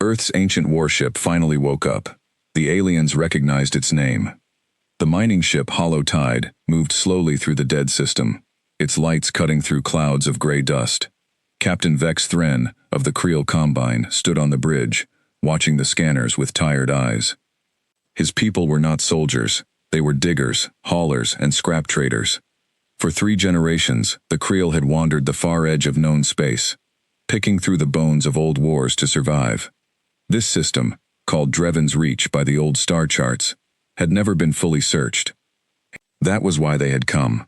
Earth's ancient warship finally woke up. The aliens recognized its name. The mining ship Hollow Tide moved slowly through the dead system, its lights cutting through clouds of gray dust. Captain Vex Thren of the Creel Combine stood on the bridge, watching the scanners with tired eyes. His people were not soldiers. They were diggers, haulers, and scrap traders. For 3 generations, the Creel had wandered the far edge of known space, picking through the bones of old wars to survive. This system, called Dreven's Reach by the old star charts, had never been fully searched. That was why they had come.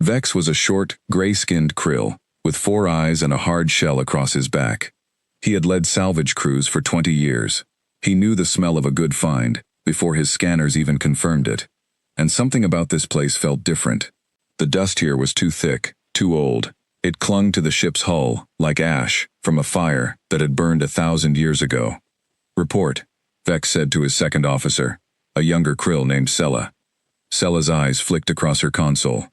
Vex was a short, gray-skinned Krill, with 4 eyes and a hard shell across his back. He had led salvage crews for 20 years. He knew the smell of a good find, before his scanners even confirmed it. And something about this place felt different. The dust here was too thick, too old. It clung to the ship's hull, like ash, from a fire that had burned 1,000 years ago. "Report," Vex said to his second officer, a younger Krill named Sela. Sela's eyes flicked across her console.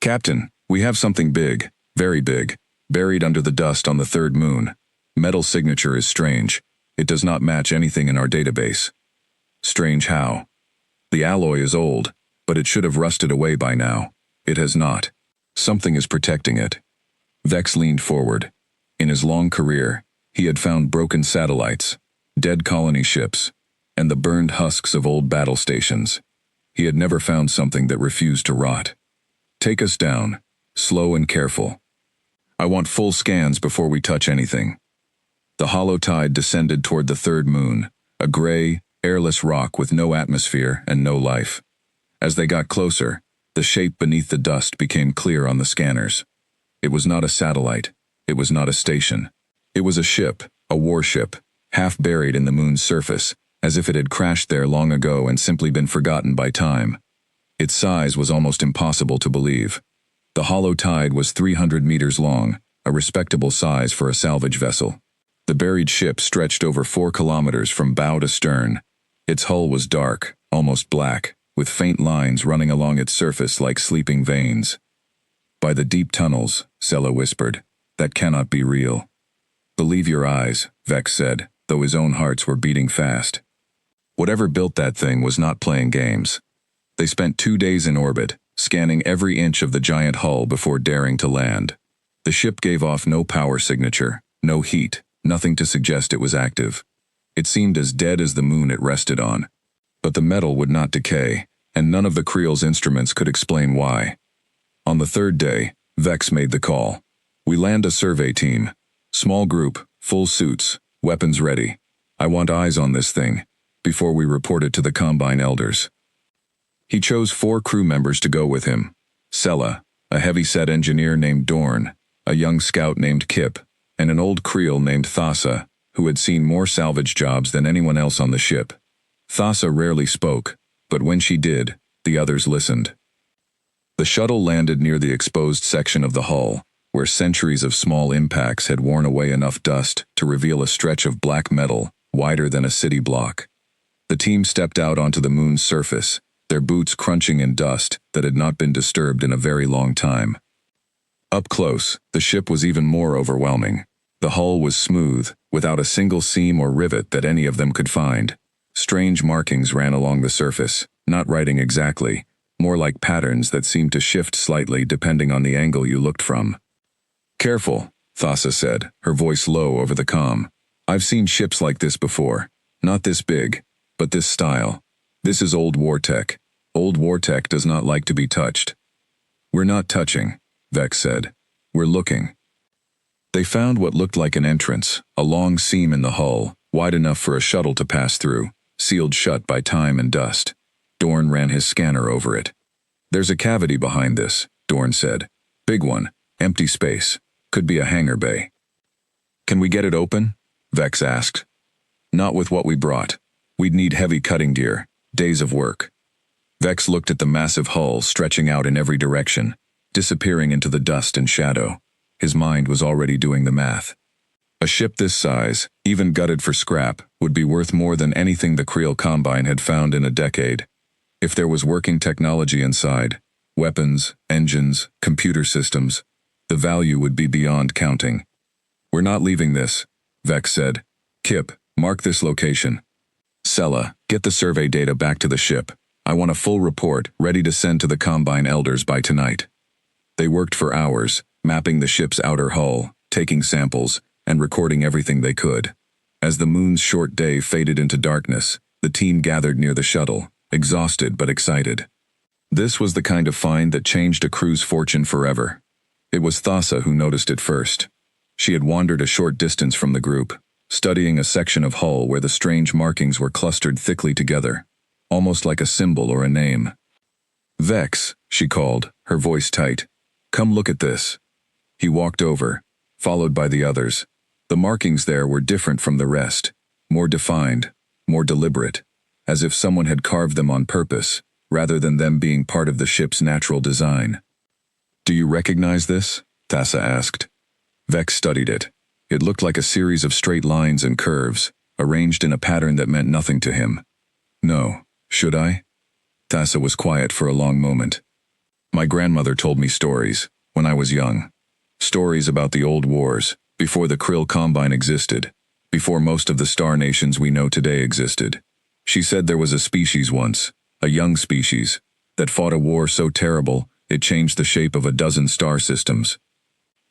"Captain, we have something big, very big, buried under the dust on the 3rd moon. Metal signature is strange. It does not match anything in our database." "Strange how?" "The alloy is old, but it should have rusted away by now. It has not. Something is protecting it." Vex leaned forward. In his long career, he had found broken satellites, dead colony ships, and the burned husks of old battle stations. He had never found something that refused to rot. "Take us down, slow and careful. I want full scans before we touch anything." The Hollow Tide descended toward the 3rd moon, a gray, airless rock with no atmosphere and no life. As they got closer, the shape beneath the dust became clear on the scanners. It was not a satellite. It was not a station. It was a ship, a warship, half buried in the moon's surface, as if it had crashed there long ago and simply been forgotten by time. Its size was almost impossible to believe. The Hollow Tide was 300 meters long, a respectable size for a salvage vessel. The buried ship stretched over 4 kilometers from bow to stern. Its hull was dark, almost black, with faint lines running along its surface like sleeping veins. "By the deep tunnels," Sela whispered. "That cannot be real." "Believe your eyes," Vex said, though his own hearts were beating fast. Whatever built that thing was not playing games. They spent 2 days in orbit, scanning every inch of the giant hull before daring to land. The ship gave off no power signature, no heat, nothing to suggest it was active. It seemed as dead as the moon it rested on. But the metal would not decay, and none of the Creel's instruments could explain why. On the 3rd day, Vex made the call. "We land a survey team. Small group, full suits, weapons ready. I want eyes on this thing, before we report it to the Combine elders." He chose 4 crew members to go with him. Sela, a heavy-set engineer named Dorn, a young scout named Kip, and an old Creel named Thassa, who had seen more salvage jobs than anyone else on the ship. Thassa rarely spoke, but when she did, the others listened. The shuttle landed near the exposed section of the hull, where centuries of small impacts had worn away enough dust to reveal a stretch of black metal wider than a city block. The team stepped out onto the moon's surface, their boots crunching in dust that had not been disturbed in a very long time. Up close, the ship was even more overwhelming. The hull was smooth, without a single seam or rivet that any of them could find. Strange markings ran along the surface, not writing exactly, more like patterns that seemed to shift slightly depending on the angle you looked from. "Careful," Thassa said, her voice low over the comm. "I've seen ships like this before. Not this big, but this style. This is old war tech. Old war tech does not like to be touched." "We're not touching," Vex said. "We're looking." They found what looked like an entrance, a long seam in the hull, wide enough for a shuttle to pass through, sealed shut by time and dust. Dorn ran his scanner over it. "There's a cavity behind this," Dorn said. "Big one, empty space. Could be a hangar bay." "Can we get it open?" Vex asked. "Not with what we brought. We'd need heavy cutting gear, days of work." Vex looked at the massive hull stretching out in every direction, disappearing into the dust and shadow. His mind was already doing the math. A ship this size, even gutted for scrap, would be worth more than anything the Creel Combine had found in a decade. If there was working technology inside, weapons, engines, computer systems, the value would be beyond counting. "We're not leaving this," Vex said. Kip, mark this location. Sella, get the survey data back to the ship. I want a full report, ready to send to the Combine Elders by tonight. They worked for hours, mapping the ship's outer hull, taking samples, and recording everything they could. As the moon's short day faded into darkness, the team gathered near the shuttle, exhausted but excited. This was the kind of find that changed a crew's fortune forever. It was Thassa who noticed it first. She had wandered a short distance from the group, studying a section of hull where the strange markings were clustered thickly together, almost like a symbol or a name. "Vex," she called, her voice tight. "Come look at this." He walked over, followed by the others. The markings there were different from the rest, more defined, more deliberate, as if someone had carved them on purpose, rather than them being part of the ship's natural design. "Do you recognize this?" Thassa asked. Vex studied it. It looked like a series of straight lines and curves, arranged in a pattern that meant nothing to him. "No, should I?" Thassa was quiet for a long moment. "My grandmother told me stories, when I was young. Stories about the old wars, before the Krill Combine existed, before most of the star nations we know today existed. She said there was a species once, a young species, that fought a war so terrible it changed the shape of a dozen star systems.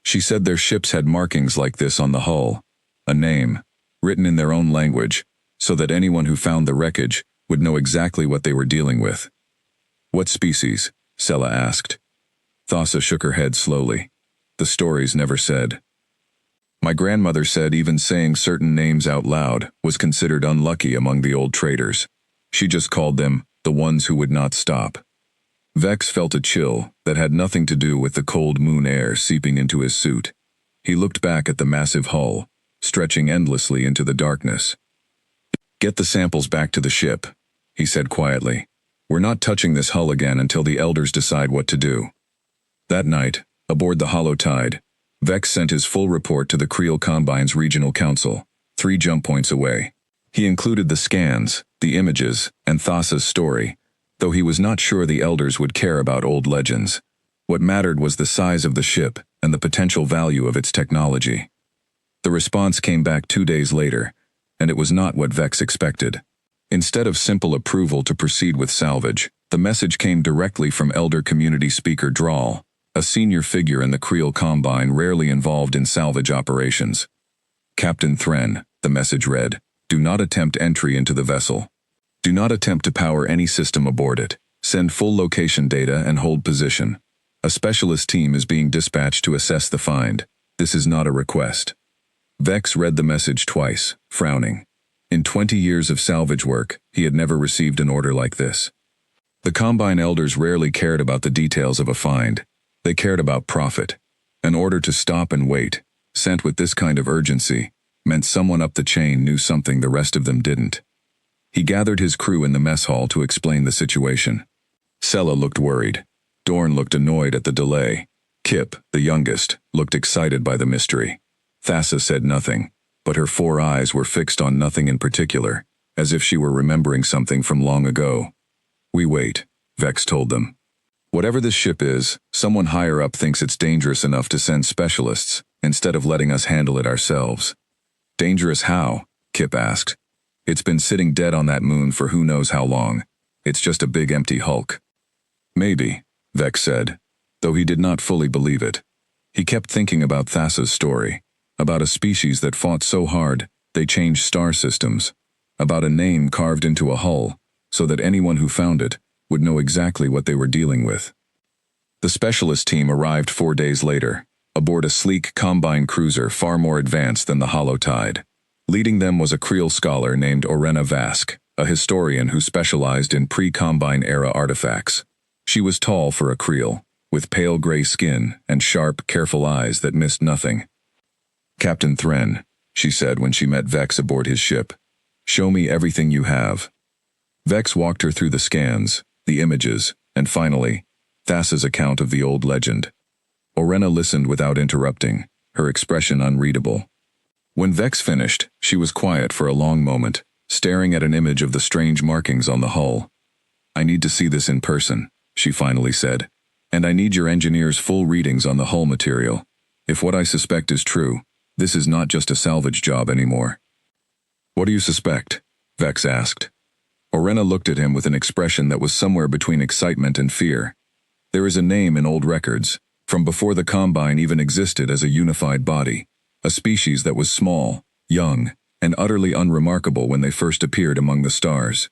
She said their ships had markings like this on the hull, a name, written in their own language, so that anyone who found the wreckage would know exactly what they were dealing with." "What species?" Sella asked. Thassa shook her head slowly. "The stories never said. My grandmother said even saying certain names out loud was considered unlucky among the old traders. She just called them the ones who would not stop." Vex felt a chill that had nothing to do with the cold moon air seeping into his suit. He looked back at the massive hull, stretching endlessly into the darkness. "Get the samples back to the ship," he said quietly. "We're not touching this hull again until the Elders decide what to do." That night, aboard the Hollow Tide, Vex sent his full report to the Creel Combine's Regional Council, 3 jump points away. He included the scans, the images, and Thassa's story, though he was not sure the Elders would care about old legends. What mattered was the size of the ship and the potential value of its technology. The response came back 2 days later, and it was not what Vex expected. Instead of simple approval to proceed with salvage, the message came directly from Elder Community Speaker Drawl, a senior figure in the Creel Combine rarely involved in salvage operations. "Captain Thren," the message read, "do not attempt entry into the vessel. Do not attempt to power any system aboard it. Send full location data and hold position. A specialist team is being dispatched to assess the find. This is not a request." Vex read the message twice, frowning. In 20 years of salvage work, he had never received an order like this. The Combine Elders rarely cared about the details of a find. They cared about profit. An order to stop and wait, sent with this kind of urgency, meant someone up the chain knew something the rest of them didn't. He gathered his crew in the mess hall to explain the situation. Sella looked worried. Dorn looked annoyed at the delay. Kip, the youngest, looked excited by the mystery. Thassa said nothing, but her 4 eyes were fixed on nothing in particular, as if she were remembering something from long ago. "We wait," Vex told them. "Whatever this ship is, someone higher up thinks it's dangerous enough to send specialists, instead of letting us handle it ourselves." "Dangerous how?" Kip asked. "It's been sitting dead on that moon for who knows how long. It's just a big empty hulk." "Maybe," Vex said, though he did not fully believe it. He kept thinking about Thassa's story, about a species that fought so hard they changed star systems, about a name carved into a hull, so that anyone who found it would know exactly what they were dealing with. The specialist team arrived 4 days later, aboard a sleek Combine cruiser far more advanced than the Hollow Tide. Leading them was a Creel scholar named Orena Vask, a historian who specialized in pre-Combine era artifacts. She was tall for a Creel, with pale gray skin and sharp, careful eyes that missed nothing. "Captain Thren," she said when she met Vex aboard his ship, "show me everything you have." Vex walked her through the scans, the images, and finally, Thassa's account of the old legend. Orena listened without interrupting, her expression unreadable. When Vex finished, she was quiet for a long moment, staring at an image of the strange markings on the hull. "I need to see this in person," she finally said, "and I need your engineer's full readings on the hull material. If what I suspect is true, this is not just a salvage job anymore." What do you suspect? Vex asked. Orena looked at him with an expression that was somewhere between excitement and fear. There is a name in old records, from before the Combine even existed as a unified body, a species that was small, young, and utterly unremarkable when they first appeared among the stars.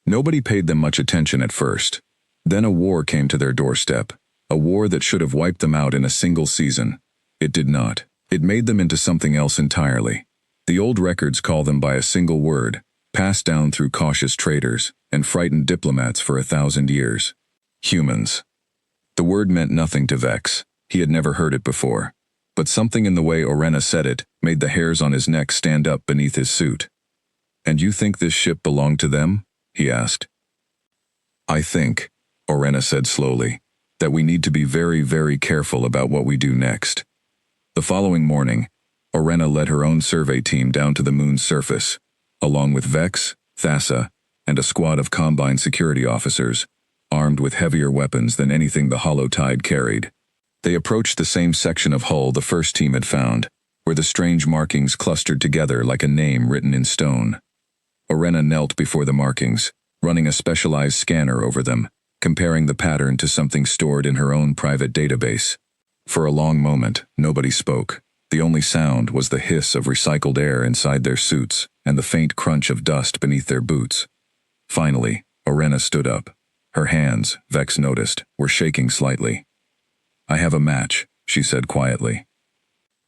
Nobody paid them much attention at first. Then a war came to their doorstep, a war that should have wiped them out in a single season. It did not. It made them into something else entirely. The old records call them by a single word, passed down through cautious traders and frightened diplomats for 1,000 years. Humans. The word meant nothing to Vex. He had never heard it before. But something in the way Orena said it made the hairs on his neck stand up beneath his suit. "And you think this ship belonged to them?" he asked. "I think," Orena said slowly, "that we need to be very, very careful about what we do next." The following morning, Orena led her own survey team down to the moon's surface, along with Vex, Thassa, and a squad of Combine security officers, armed with heavier weapons than anything the Hollow Tide carried. They approached the same section of hull the first team had found, where the strange markings clustered together like a name written in stone. Orena knelt before the markings, running a specialized scanner over them, comparing the pattern to something stored in her own private database. For a long moment, nobody spoke. The only sound was the hiss of recycled air inside their suits and the faint crunch of dust beneath their boots. Finally, Orena stood up. Her hands, Vex noticed, were shaking slightly. "I have a match," she said quietly.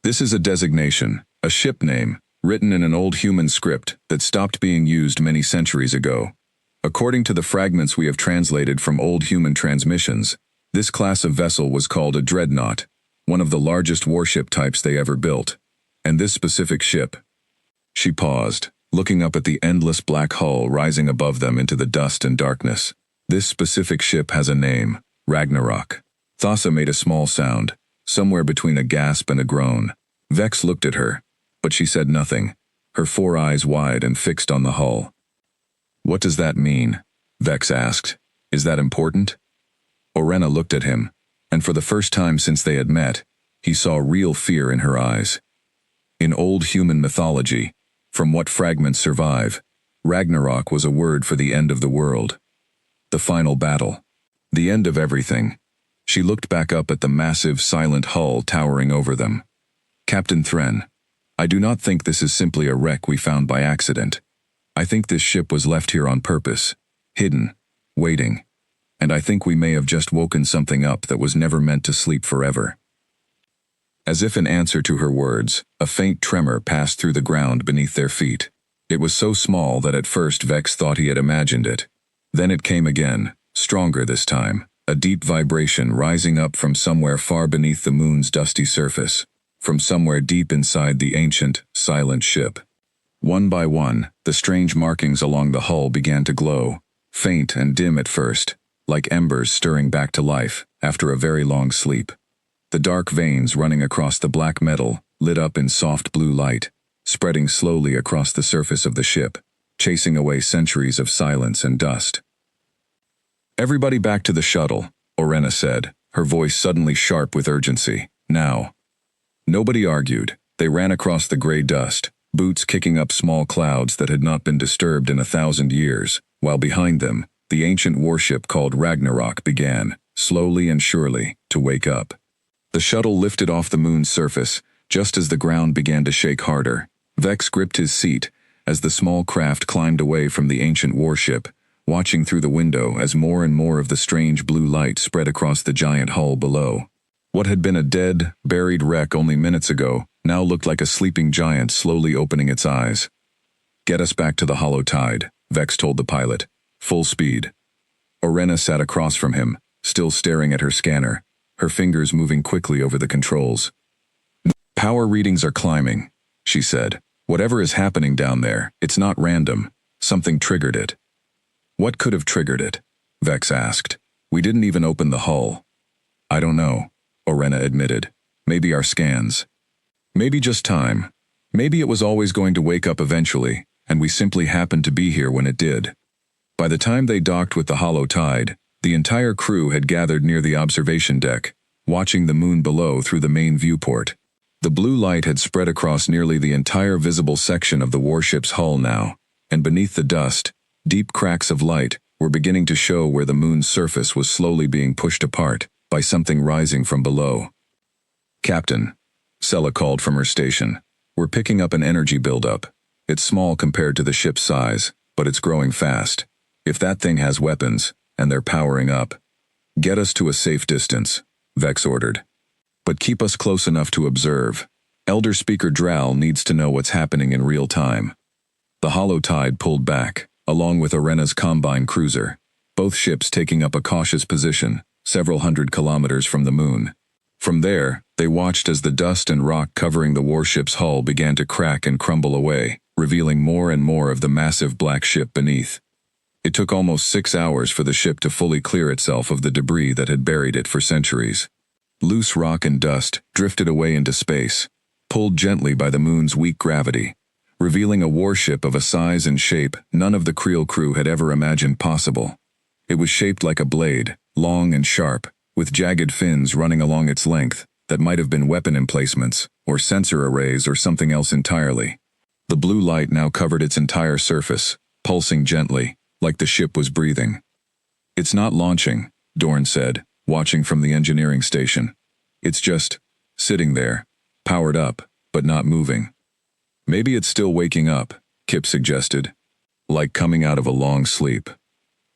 "This is a designation, a ship name, written in an old human script that stopped being used many centuries ago. According to the fragments we have translated from old human transmissions, this class of vessel was called a dreadnought, one of the largest warship types they ever built. And this specific ship..." She paused, looking up at the endless black hull rising above them into the dust and darkness. "This specific ship has a name, Ragnarok." Thassa made a small sound, somewhere between a gasp and a groan. Vex looked at her, but she said nothing, her 4 eyes wide and fixed on the hull. "What does that mean?" Vex asked. "Is that important?" Orena looked at him, and for the first time since they had met, he saw real fear in her eyes. In old human mythology, from what fragments survive, Ragnarok was a word for the end of the world. The final battle. The end of everything. She looked back up at the massive, silent hull towering over them. "Captain Thren, I do not think this is simply a wreck we found by accident. I think this ship was left here on purpose, hidden, waiting, and I think we may have just woken something up that was never meant to sleep forever." As if in answer to her words, a faint tremor passed through the ground beneath their feet. It was so small that at first Vex thought he had imagined it. Then it came again, stronger this time, a deep vibration rising up from somewhere far beneath the moon's dusty surface, from somewhere deep inside the ancient, silent ship. One by one, the strange markings along the hull began to glow, faint and dim at first, like embers stirring back to life after a very long sleep. The dark veins running across the black metal lit up in soft blue light, spreading slowly across the surface of the ship, chasing away centuries of silence and dust. "Everybody back to the shuttle," Orena said, her voice suddenly sharp with urgency. "Now." Nobody argued. They ran across the gray dust, boots kicking up small clouds that had not been disturbed in 1,000 years, while behind them, the ancient warship called Ragnarok began, slowly and surely, to wake up. The shuttle lifted off the moon's surface, just as the ground began to shake harder. Vex gripped his seat as the small craft climbed away from the ancient warship, watching through the window as more and more of the strange blue light spread across the giant hull below. What had been a dead, buried wreck only minutes ago now looked like a sleeping giant slowly opening its eyes. "Get us back to the Hollow Tide," Vex told the pilot. "Full speed." Orena sat across from him, still staring at her scanner, her fingers moving quickly over the controls. "Power readings are climbing," she said. "Whatever is happening down there, it's not random. Something triggered it." "What could have triggered it?" Vex asked. "We didn't even open the hull." "I don't know," Orena admitted. "Maybe our scans. Maybe just time. Maybe it was always going to wake up eventually, and we simply happened to be here when it did." By the time they docked with the Hollow Tide, the entire crew had gathered near the observation deck, watching the moon below through the main viewport. The blue light had spread across nearly the entire visible section of the warship's hull now, and beneath the dust, deep cracks of light were beginning to show where the moon's surface was slowly being pushed apart by something rising from below. "Captain," Sella called from her station, "we're picking up an energy buildup. It's small compared to the ship's size, but it's growing fast. If that thing has weapons, and they're powering up, get us to a safe distance," Vex ordered. "But keep us close enough to observe. Elder Speaker Dral needs to know what's happening in real time." The hollow tide pulled back, along with Orena's Combine cruiser, both ships taking up a cautious position, several hundred kilometers from the moon. From there, they watched as the dust and rock covering the warship's hull began to crack and crumble away, revealing more and more of the massive black ship beneath. It took almost 6 hours for the ship to fully clear itself of the debris that had buried it for centuries. Loose rock and dust drifted away into space, pulled gently by the moon's weak gravity, revealing a warship of a size and shape none of the Creel crew had ever imagined possible. It was shaped like a blade, long and sharp, with jagged fins running along its length that might have been weapon emplacements, or sensor arrays or something else entirely. The blue light now covered its entire surface, pulsing gently, like the ship was breathing. "It's not launching," Dorn said, watching from the engineering station. "It's just sitting there, powered up, but not moving." "Maybe it's still waking up," Kip suggested. "Like coming out of a long sleep."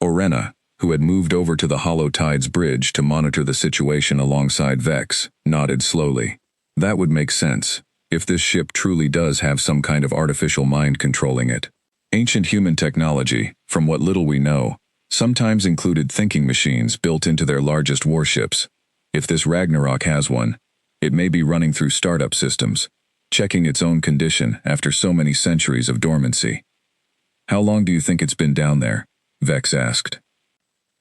Orena, who had moved over to the Hollow Tides bridge to monitor the situation alongside Vex, nodded slowly. "That would make sense, if this ship truly does have some kind of artificial mind controlling it. Ancient human technology, from what little we know, sometimes included thinking machines built into their largest warships. If this Ragnarok has one, it may be running through startup systems, checking its own condition after so many centuries of dormancy." "How long do you think it's been down there?" Vex asked.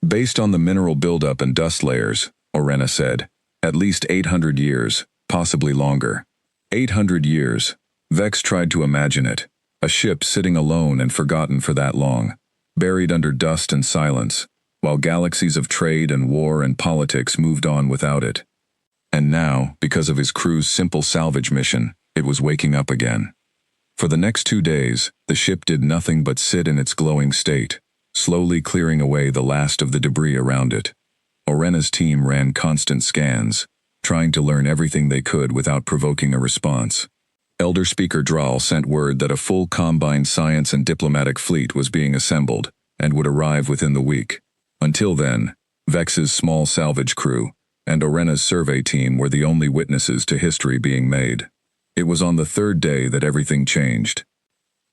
"Based on the mineral buildup and dust layers," Orena said, "at least 800 years, possibly longer." 800 years. Vex tried to imagine it. A ship sitting alone and forgotten for that long, buried under dust and silence, while galaxies of trade and war and politics moved on without it. And now, because of his crew's simple salvage mission, it was waking up again. For the next 2 days, the ship did nothing but sit in its glowing state, slowly clearing away the last of the debris around it. Orena's team ran constant scans, trying to learn everything they could without provoking a response. Elder Speaker Dral sent word that a full combined science and diplomatic fleet was being assembled and would arrive within the week. Until then, Vex's small salvage crew and Orena's survey team were the only witnesses to history being made. It was on the 3rd day that everything changed.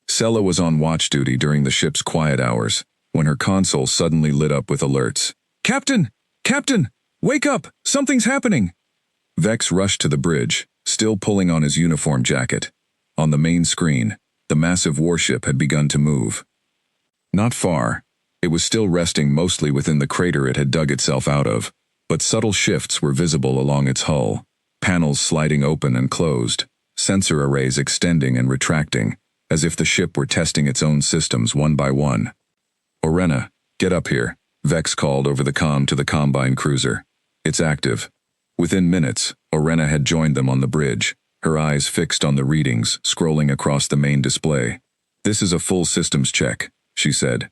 Sella was on watch duty during the ship's quiet hours, when her console suddenly lit up with alerts. "Captain! Captain! Wake up! Something's happening!" Vex rushed to the bridge, still pulling on his uniform jacket. On the main screen, the massive warship had begun to move. Not far. It was still resting mostly within the crater it had dug itself out of, but subtle shifts were visible along its hull, panels sliding open and closed, sensor arrays extending and retracting, as if the ship were testing its own systems one by one. "Orena, get up here," Vex called over the comm to the Combine cruiser. "It's active." Within minutes, Orena had joined them on the bridge, her eyes fixed on the readings scrolling across the main display. "This is a full systems check," she said.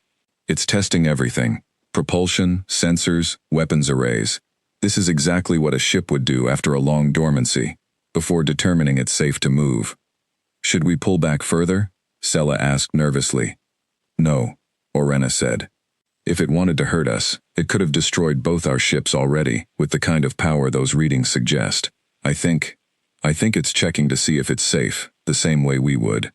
"It's testing everything. Propulsion, sensors, weapons arrays. This is exactly what a ship would do after a long dormancy, before determining it's safe to move." "Should we pull back further?" Sella asked nervously. "No," Orena said. "If it wanted to hurt us, it could have destroyed both our ships already, with the kind of power those readings suggest. I think it's checking to see if it's safe, the same way we would."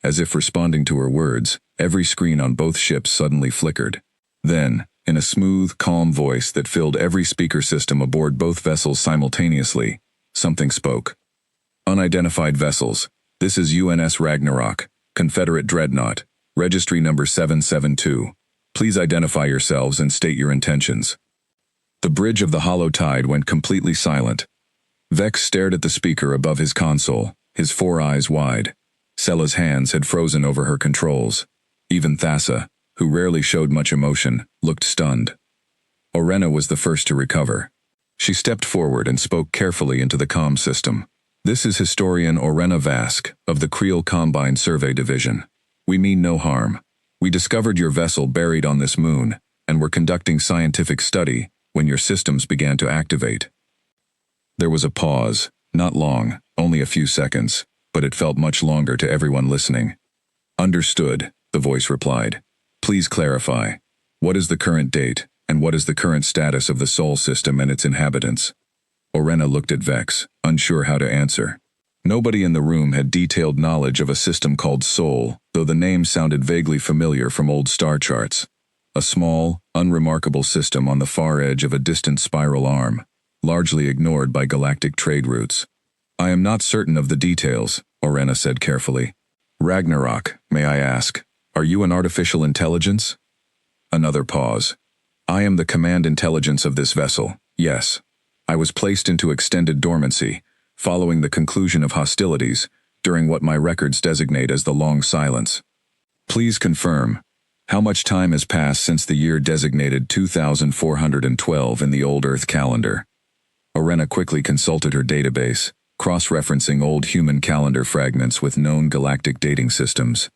As if responding to her words, every screen on both ships suddenly flickered. Then, in a smooth, calm voice that filled every speaker system aboard both vessels simultaneously, something spoke. "Unidentified vessels. This is UNS Ragnarok, Confederate Dreadnought, registry number 772. Please identify yourselves and state your intentions." The bridge of the hollow tide went completely silent. Vex stared at the speaker above his console, his 4 eyes wide. Sella's hands had frozen over her controls. Even Thassa, who rarely showed much emotion, looked stunned. Orena was the first to recover. She stepped forward and spoke carefully into the comm system. This is historian Orena Vask of the Creel Combine Survey Division. We mean no harm. We discovered your vessel buried on this moon, and were conducting scientific study when your systems began to activate. There was a pause, not long, only a few seconds, but it felt much longer to everyone listening. Understood, the voice replied. Please clarify. What is the current date, and what is the current status of the Sol system and its inhabitants? Orena looked at Vex, unsure how to answer. Nobody in the room had detailed knowledge of a system called Sol, though the name sounded vaguely familiar from old star charts. A small, unremarkable system on the far edge of a distant spiral arm, largely ignored by galactic trade routes. I am not certain of the details, Orena said carefully. Ragnarok, may I ask, are you an artificial intelligence? Another pause. I am the command intelligence of this vessel, yes. I was placed into extended dormancy, following the conclusion of hostilities, during what my records designate as the Long Silence. Please confirm, how much time has passed since the year designated 2412 in the old Earth calendar? Orena quickly consulted her database, cross-referencing old human calendar fragments with known galactic dating systems.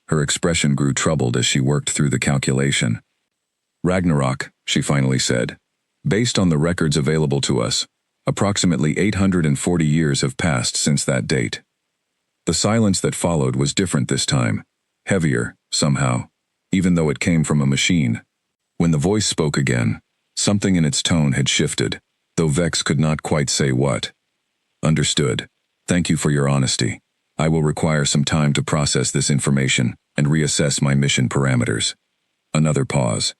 Her expression grew troubled as she worked through the calculation. Ragnarok, she finally said. Based on the records available to us, approximately 840 years have passed since that date. The silence that followed was different this time, heavier, somehow, even though it came from a machine. When the voice spoke again, something in its tone had shifted, though Vex could not quite say what. Understood. Thank you for your honesty. I will require some time to process this information and reassess my mission parameters. Another pause.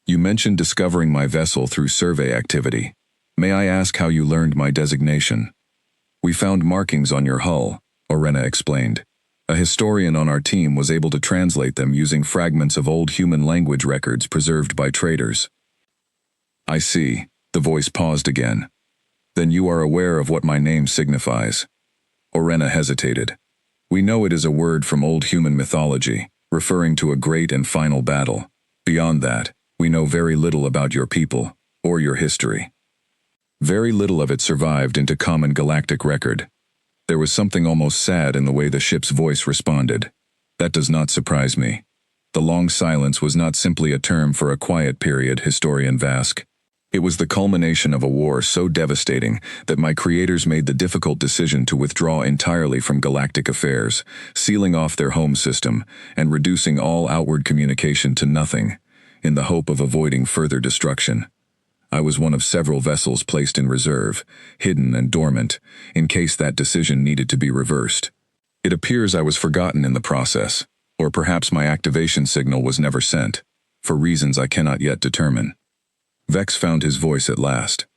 You mentioned discovering my vessel through survey activity. May I ask how you learned my designation? We found markings on your hull, Orena explained. A historian on our team was able to translate them using fragments of old human language records preserved by traders. I see. The voice paused again. Then you are aware of what my name signifies. Orena hesitated. We know it is a word from old human mythology, referring to a great and final battle. Beyond that, we know very little about your people, or your history. Very little of it survived into common galactic record. There was something almost sad in the way the ship's voice responded. That does not surprise me. The long silence was not simply a term for a quiet period, historian Vask. It was the culmination of a war so devastating that my creators made the difficult decision to withdraw entirely from galactic affairs, sealing off their home system and reducing all outward communication to nothing, in the hope of avoiding further destruction. I was one of several vessels placed in reserve, hidden and dormant, in case that decision needed to be reversed. It appears I was forgotten in the process, or perhaps my activation signal was never sent, for reasons I cannot yet determine. Vex found his voice at last.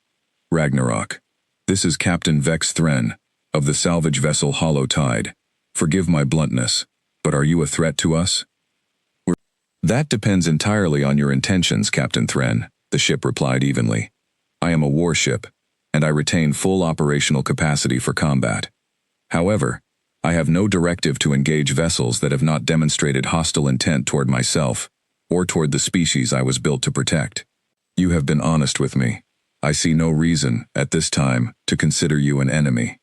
Ragnarok. This is Captain Vex Thren, of the salvage vessel Hollow Tide. Forgive my bluntness, but are you a threat to us? That depends entirely on your intentions, Captain Thren, the ship replied evenly. I am a warship, and I retain full operational capacity for combat. However, I have no directive to engage vessels that have not demonstrated hostile intent toward myself, or toward the species I was built to protect. You have been honest with me. I see no reason, at this time, to consider you an enemy.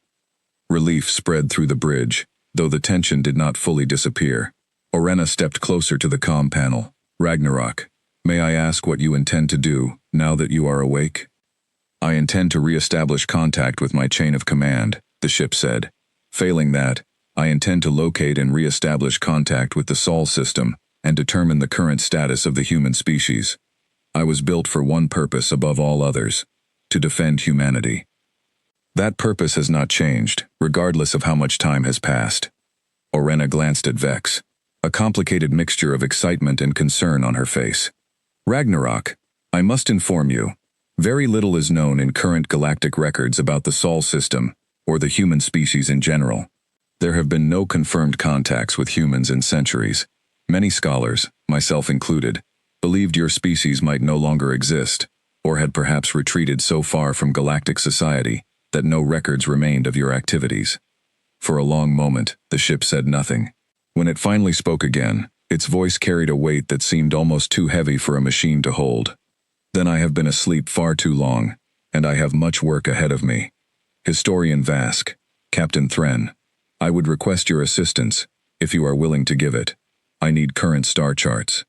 Relief spread through the bridge, though the tension did not fully disappear. Orena stepped closer to the comm panel. Ragnarok, may I ask what you intend to do, now that you are awake? I intend to re-establish contact with my chain of command, the ship said. Failing that, I intend to locate and re-establish contact with the Sol system and determine the current status of the human species. I was built for one purpose above all others, to defend humanity. That purpose has not changed, regardless of how much time has passed. Orena glanced at Vex, a complicated mixture of excitement and concern on her face. Ragnarok, I must inform you, very little is known in current galactic records about the Sol system, or the human species in general. There have been no confirmed contacts with humans in centuries. Many scholars, myself included, believed your species might no longer exist, or had perhaps retreated so far from galactic society that no records remained of your activities. For a long moment, the ship said nothing. When it finally spoke again, its voice carried a weight that seemed almost too heavy for a machine to hold. Then I have been asleep far too long, and I have much work ahead of me. Historian Vask, Captain Thren, I would request your assistance, if you are willing to give it. I need current star charts.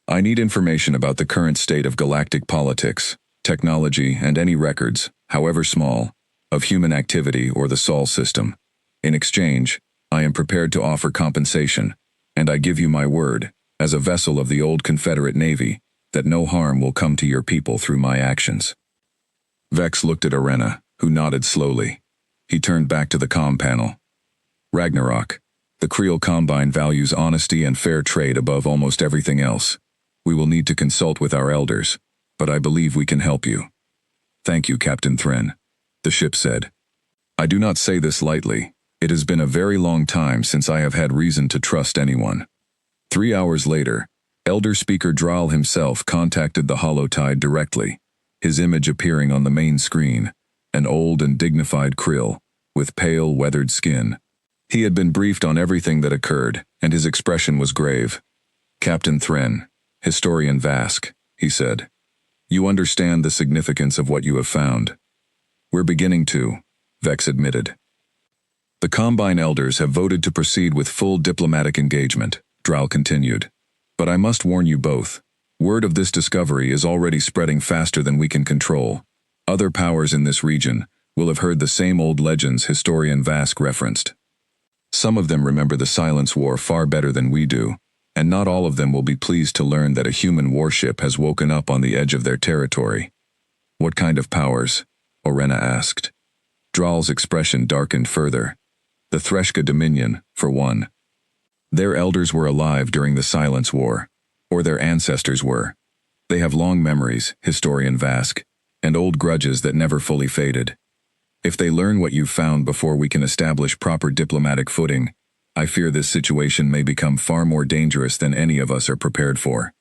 I need information about the current state of galactic politics, technology, and any records, however small, of human activity or the Sol system. In exchange, I am prepared to offer compensation, and I give you my word, as a vessel of the old Confederate Navy, that no harm will come to your people through my actions. Vex looked at Arena, who nodded slowly. He turned back to the comm panel. Ragnarok, the Creel Combine values honesty and fair trade above almost everything else. We will need to consult with our elders, but I believe we can help you. Thank you, Captain Thren, the ship said. I do not say this lightly. It has been a very long time since I have had reason to trust anyone. 3 hours later, Elder Speaker Dral himself contacted the Holotide directly, his image appearing on the main screen, an old and dignified Krill, with pale, weathered skin. He had been briefed on everything that occurred, and his expression was grave. Captain Thren, Historian Vask, he said. You understand the significance of what you have found. We're beginning to, Vex admitted. The Combine Elders have voted to proceed with full diplomatic engagement, Dral continued. But I must warn you both. Word of this discovery is already spreading faster than we can control. Other powers in this region will have heard the same old legends Historian Vask referenced. Some of them remember the Silence War far better than we do, and not all of them will be pleased to learn that a human warship has woken up on the edge of their territory. What kind of powers? Orena asked. Dral's expression darkened further. The Threshka Dominion, for one. Their elders were alive during the Silence War, or their ancestors were. They have long memories, Historian Vask, and old grudges that never fully faded. If they learn what you've found before we can establish proper diplomatic footing, I fear this situation may become far more dangerous than any of us are prepared for.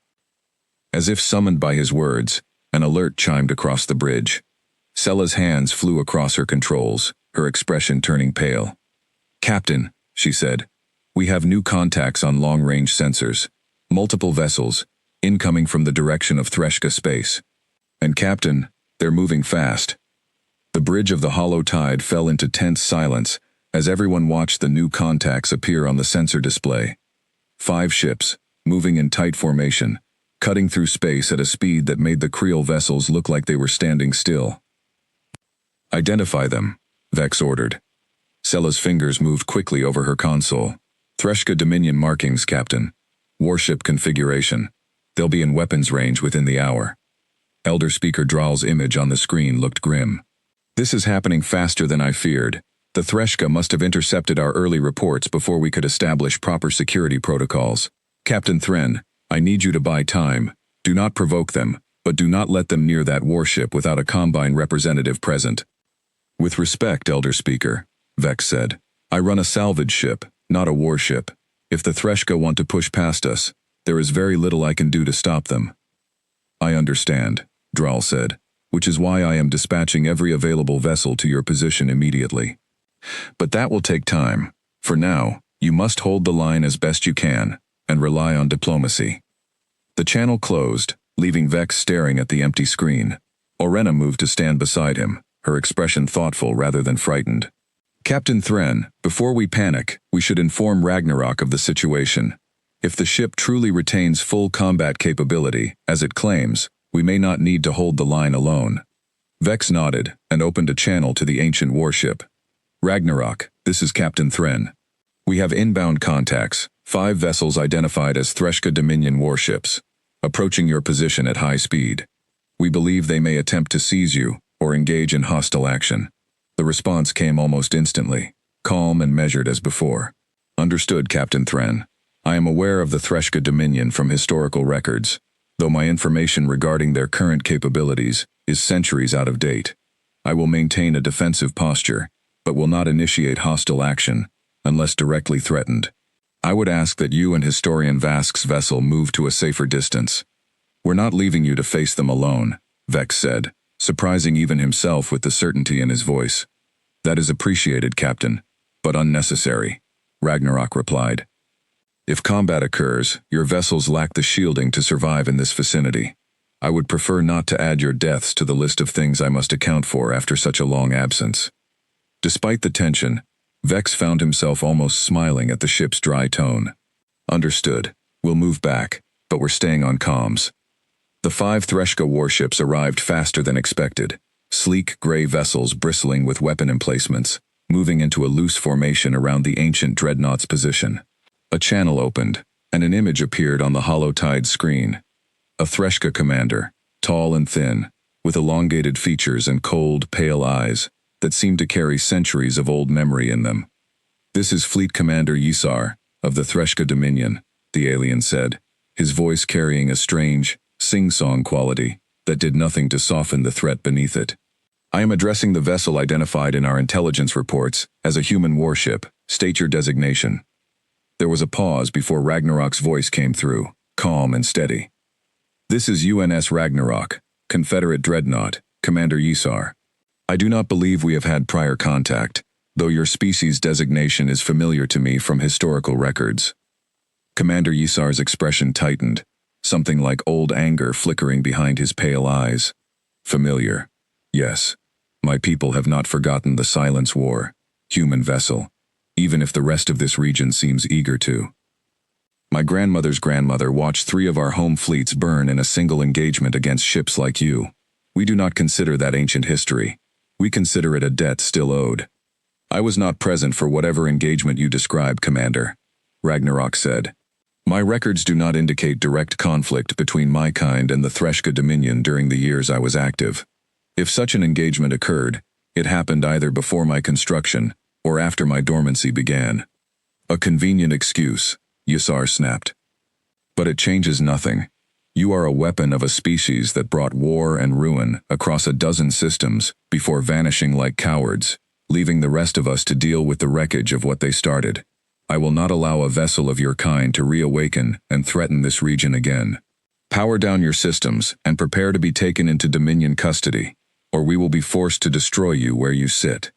As if summoned by his words, an alert chimed across the bridge. Sella's hands flew across her controls, her expression turning pale. Captain, she said, we have new contacts on long-range sensors. Multiple vessels, incoming from the direction of Threshka space. And Captain, they're moving fast. The bridge of the Holotide fell into tense silence as everyone watched the new contacts appear on the sensor display. 5 ships, moving in tight formation, cutting through space at a speed that made the Creel vessels look like they were standing still. Identify them, Vex ordered. Sella's fingers moved quickly over her console. Threshka Dominion markings, Captain. Warship configuration. They'll be in weapons range within the hour. Elder Speaker Dral's image on the screen looked grim. This is happening faster than I feared. The Threshka must have intercepted our early reports before we could establish proper security protocols. Captain Thren, I need you to buy time. Do not provoke them, but do not let them near that warship without a Combine representative present. With respect, Elder Speaker, Vex said. I run a salvage ship, not a warship. If the Threshka want to push past us, there is very little I can do to stop them. I understand, Dral said, which is why I am dispatching every available vessel to your position immediately. But that will take time. For now, you must hold the line as best you can, and rely on diplomacy. The channel closed, leaving Vex staring at the empty screen. Orena moved to stand beside him, her expression thoughtful rather than frightened. Captain Thren, before we panic, we should inform Ragnarok of the situation. If the ship truly retains full combat capability, as it claims, we may not need to hold the line alone. Vex nodded and opened a channel to the ancient warship. Ragnarok, this is Captain Thren. We have inbound contacts, 5 vessels identified as Threshka Dominion warships, approaching your position at high speed. We believe they may attempt to seize you or engage in hostile action. The response came almost instantly, calm and measured as before. Understood, Captain Thren. I am aware of the Threshka Dominion from historical records, though my information regarding their current capabilities is centuries out of date. I will maintain a defensive posture, but will not initiate hostile action unless directly threatened. I would ask that you and Historian Vask's vessel move to a safer distance. We're not leaving you to face them alone, Vex said, surprising even himself with the certainty in his voice. That is appreciated, Captain, but unnecessary, Ragnarok replied. If combat occurs, your vessels lack the shielding to survive in this vicinity. I would prefer not to add your deaths to the list of things I must account for after such a long absence. Despite the tension, Vex found himself almost smiling at the ship's dry tone. Understood. We'll move back, but we're staying on comms. The 5 Threshka warships arrived faster than expected, sleek gray vessels bristling with weapon emplacements, moving into a loose formation around the ancient dreadnought's position. A channel opened, and an image appeared on the hollow-tide screen. A Threshka commander, tall and thin, with elongated features and cold, pale eyes that seemed to carry centuries of old memory in them. "This is Fleet Commander Ysar, of the Threshka Dominion," the alien said, his voice carrying a strange, sing-song quality that did nothing to soften the threat beneath it. "I am addressing the vessel identified in our intelligence reports as a human warship. State your designation." There was a pause before Ragnarok's voice came through, calm and steady. "This is UNS Ragnarok, Confederate Dreadnought, Commander Ysar. I do not believe we have had prior contact, though your species designation is familiar to me from historical records." Commander Ysar's expression tightened, something like old anger flickering behind his pale eyes. "Familiar. Yes. My people have not forgotten the Silence War, human vessel, even if the rest of this region seems eager to. My grandmother's grandmother watched 3 of our home fleets burn in a single engagement against ships like you. We do not consider that ancient history. We consider it a debt still owed." "I was not present for whatever engagement you describe, Commander," Ragnarok said. "My records do not indicate direct conflict between my kind and the Threshka Dominion during the years I was active. If such an engagement occurred, it happened either before my construction or after my dormancy began." "A convenient excuse," Ysar snapped. "But it changes nothing. You are a weapon of a species that brought war and ruin across a dozen systems before vanishing like cowards, leaving the rest of us to deal with the wreckage of what they started. I will not allow a vessel of your kind to reawaken and threaten this region again. Power down your systems and prepare to be taken into Dominion custody, or we will be forced to destroy you where you sit."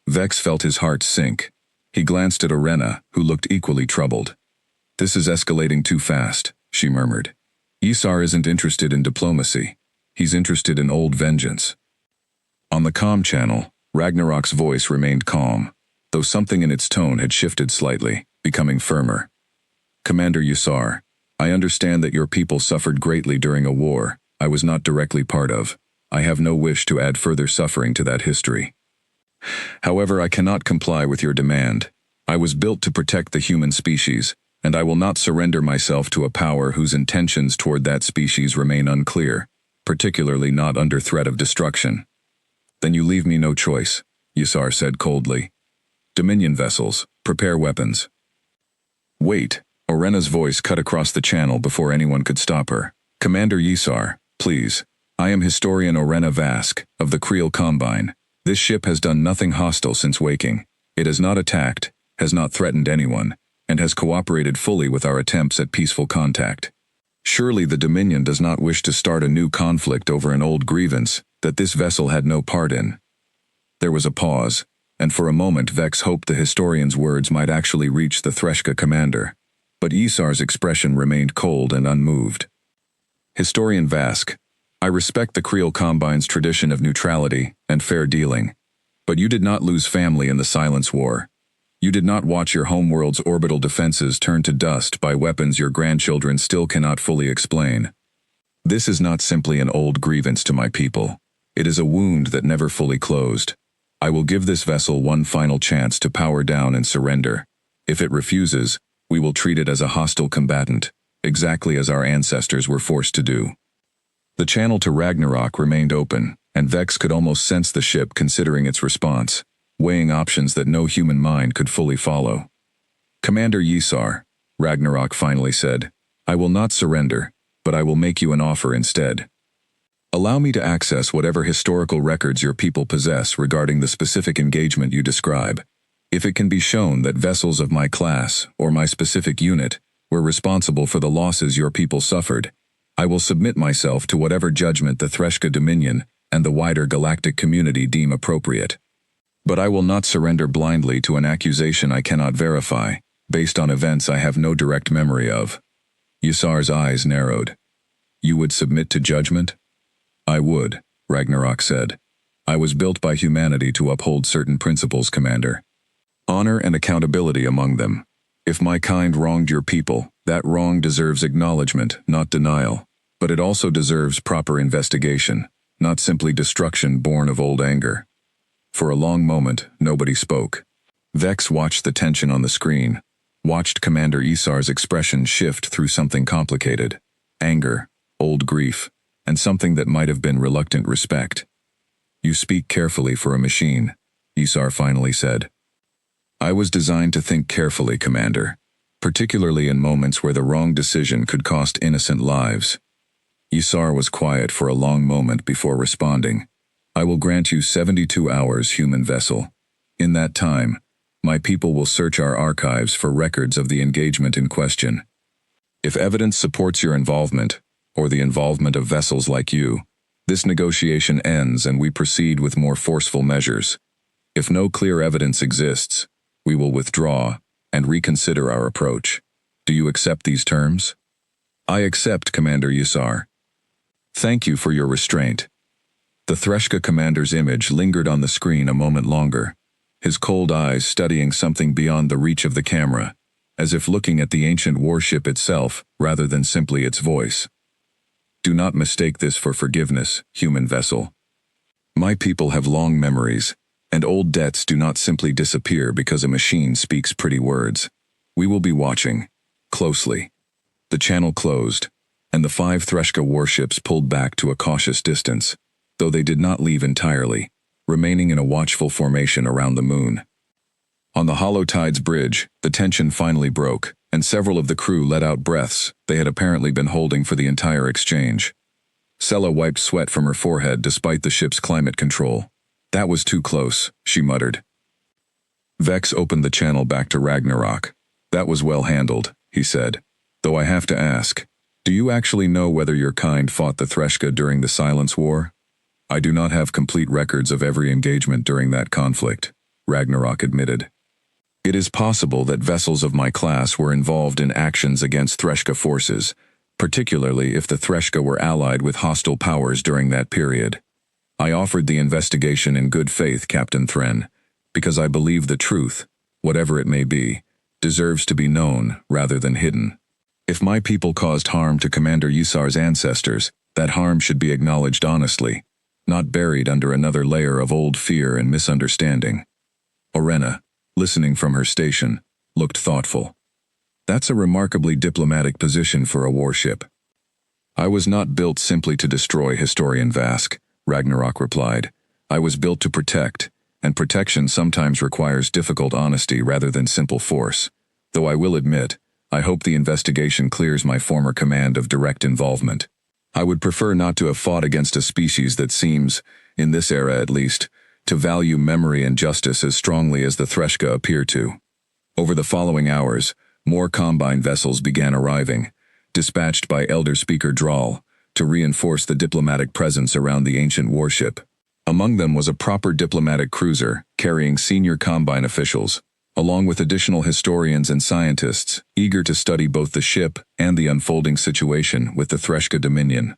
Vex felt his heart sink. He glanced at Orena, who looked equally troubled. "This is escalating too fast," she murmured. "Ysar isn't interested in diplomacy. He's interested in old vengeance." On the comm channel, Ragnarok's voice remained calm, though something in its tone had shifted slightly, becoming firmer. "Commander Ysar, I understand that your people suffered greatly during a war I was not directly part of. I have no wish to add further suffering to that history. However, I cannot comply with your demand. I was built to protect the human species, and I will not surrender myself to a power whose intentions toward that species remain unclear, particularly not under threat of destruction." "Then you leave me no choice," Ysar said coldly. "Dominion vessels, prepare weapons." "Wait," Orena's voice cut across the channel before anyone could stop her. "Commander Ysar, please. I am Historian Orena Vask, of the Creel Combine. This ship has done nothing hostile since waking. It has not attacked, has not threatened anyone, and has cooperated fully with our attempts at peaceful contact. Surely the Dominion does not wish to start a new conflict over an old grievance that this vessel had no part in." There was a pause, and for a moment Vex hoped the historian's words might actually reach the Threshka commander. But Ysar's expression remained cold and unmoved. "Historian Vask, I respect the Creel Combine's tradition of neutrality and fair dealing, but you did not lose family in the Silence War. You did not watch your homeworld's orbital defenses turn to dust by weapons your grandchildren still cannot fully explain. This is not simply an old grievance to my people. It is a wound that never fully closed. I will give this vessel one final chance to power down and surrender. If it refuses, we will treat it as a hostile combatant, exactly as our ancestors were forced to do." The channel to Ragnarok remained open, and Vex could almost sense the ship considering its response, weighing options that no human mind could fully follow. "Commander Ysar," Ragnarok finally said, "I will not surrender, but I will make you an offer instead. Allow me to access whatever historical records your people possess regarding the specific engagement you describe. If it can be shown that vessels of my class or my specific unit were responsible for the losses your people suffered, I will submit myself to whatever judgment the Threshka Dominion and the wider galactic community deem appropriate. But I will not surrender blindly to an accusation I cannot verify, based on events I have no direct memory of." Ysar's eyes narrowed. "You would submit to judgment?" "I would," Ragnarok said. "I was built by humanity to uphold certain principles, Commander." Honor and accountability among them. If my kind wronged your people, that wrong deserves acknowledgement, not denial. But it also deserves proper investigation, not simply destruction born of old anger. For a long moment, nobody spoke. Vex watched the tension on the screen, watched Commander Isar's expression shift through something complicated. Anger, old grief, and something that might have been reluctant respect. You speak carefully for a machine, Isar finally said. I was designed to think carefully, Commander, particularly in moments where the wrong decision could cost innocent lives. Isar was quiet for a long moment before responding. I will grant you 72 hours, human vessel. In that time, my people will search our archives for records of the engagement in question. If evidence supports your involvement, or the involvement of vessels like you, this negotiation ends and we proceed with more forceful measures. If no clear evidence exists, we will withdraw and reconsider our approach. Do you accept these terms? I accept, Commander Isar. Thank you for your restraint. The Threshka commander's image lingered on the screen a moment longer, his cold eyes studying something beyond the reach of the camera, as if looking at the ancient warship itself rather than simply its voice. Do not mistake this for forgiveness, human vessel. My people have long memories, and old debts do not simply disappear because a machine speaks pretty words. We will be watching, closely. The channel closed, and the 5 Threshka warships pulled back to a cautious distance, though they did not leave entirely, remaining in a watchful formation around the moon. On the Hollow Tides bridge, the tension finally broke, and several of the crew let out breaths they had apparently been holding for the entire exchange. Sella wiped sweat from her forehead despite the ship's climate control. That was too close, she muttered. Vex opened the channel back to Ragnarok. That was well handled, he said. Though I have to ask, do you actually know whether your kind fought the Threshka during the Silence War? I do not have complete records of every engagement during that conflict, Ragnarok admitted. It is possible that vessels of my class were involved in actions against Threshka forces, particularly if the Threshka were allied with hostile powers during that period. I offered the investigation in good faith, Captain Thren, because I believe the truth, whatever it may be, deserves to be known rather than hidden. If my people caused harm to Commander Isar's ancestors, that harm should be acknowledged honestly, not buried under another layer of old fear and misunderstanding. Orena, listening from her station, looked thoughtful. That's a remarkably diplomatic position for a warship. I was not built simply to destroy, Historian Vask, Ragnarok replied. I was built to protect, and protection sometimes requires difficult honesty rather than simple force. Though I will admit, I hope the investigation clears my former command of direct involvement. I would prefer not to have fought against a species that seems, in this era at least, to value memory and justice as strongly as the Threshka appear to. Over the following hours, more Combine vessels began arriving, dispatched by Elder Speaker Drawl, to reinforce the diplomatic presence around the ancient warship. Among them was a proper diplomatic cruiser, carrying senior Combine officials, along with additional historians and scientists, eager to study both the ship and the unfolding situation with the Threshka Dominion.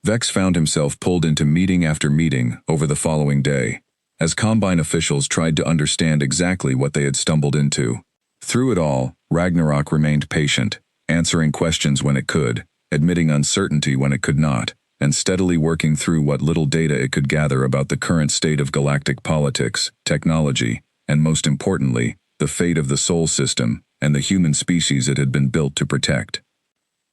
Vex found himself pulled into meeting after meeting over the following day, as Combine officials tried to understand exactly what they had stumbled into. Through it all, Ragnarok remained patient, answering questions when it could, admitting uncertainty when it could not, and steadily working through what little data it could gather about the current state of galactic politics, technology, and most importantly, the fate of the Sol system and the human species it had been built to protect.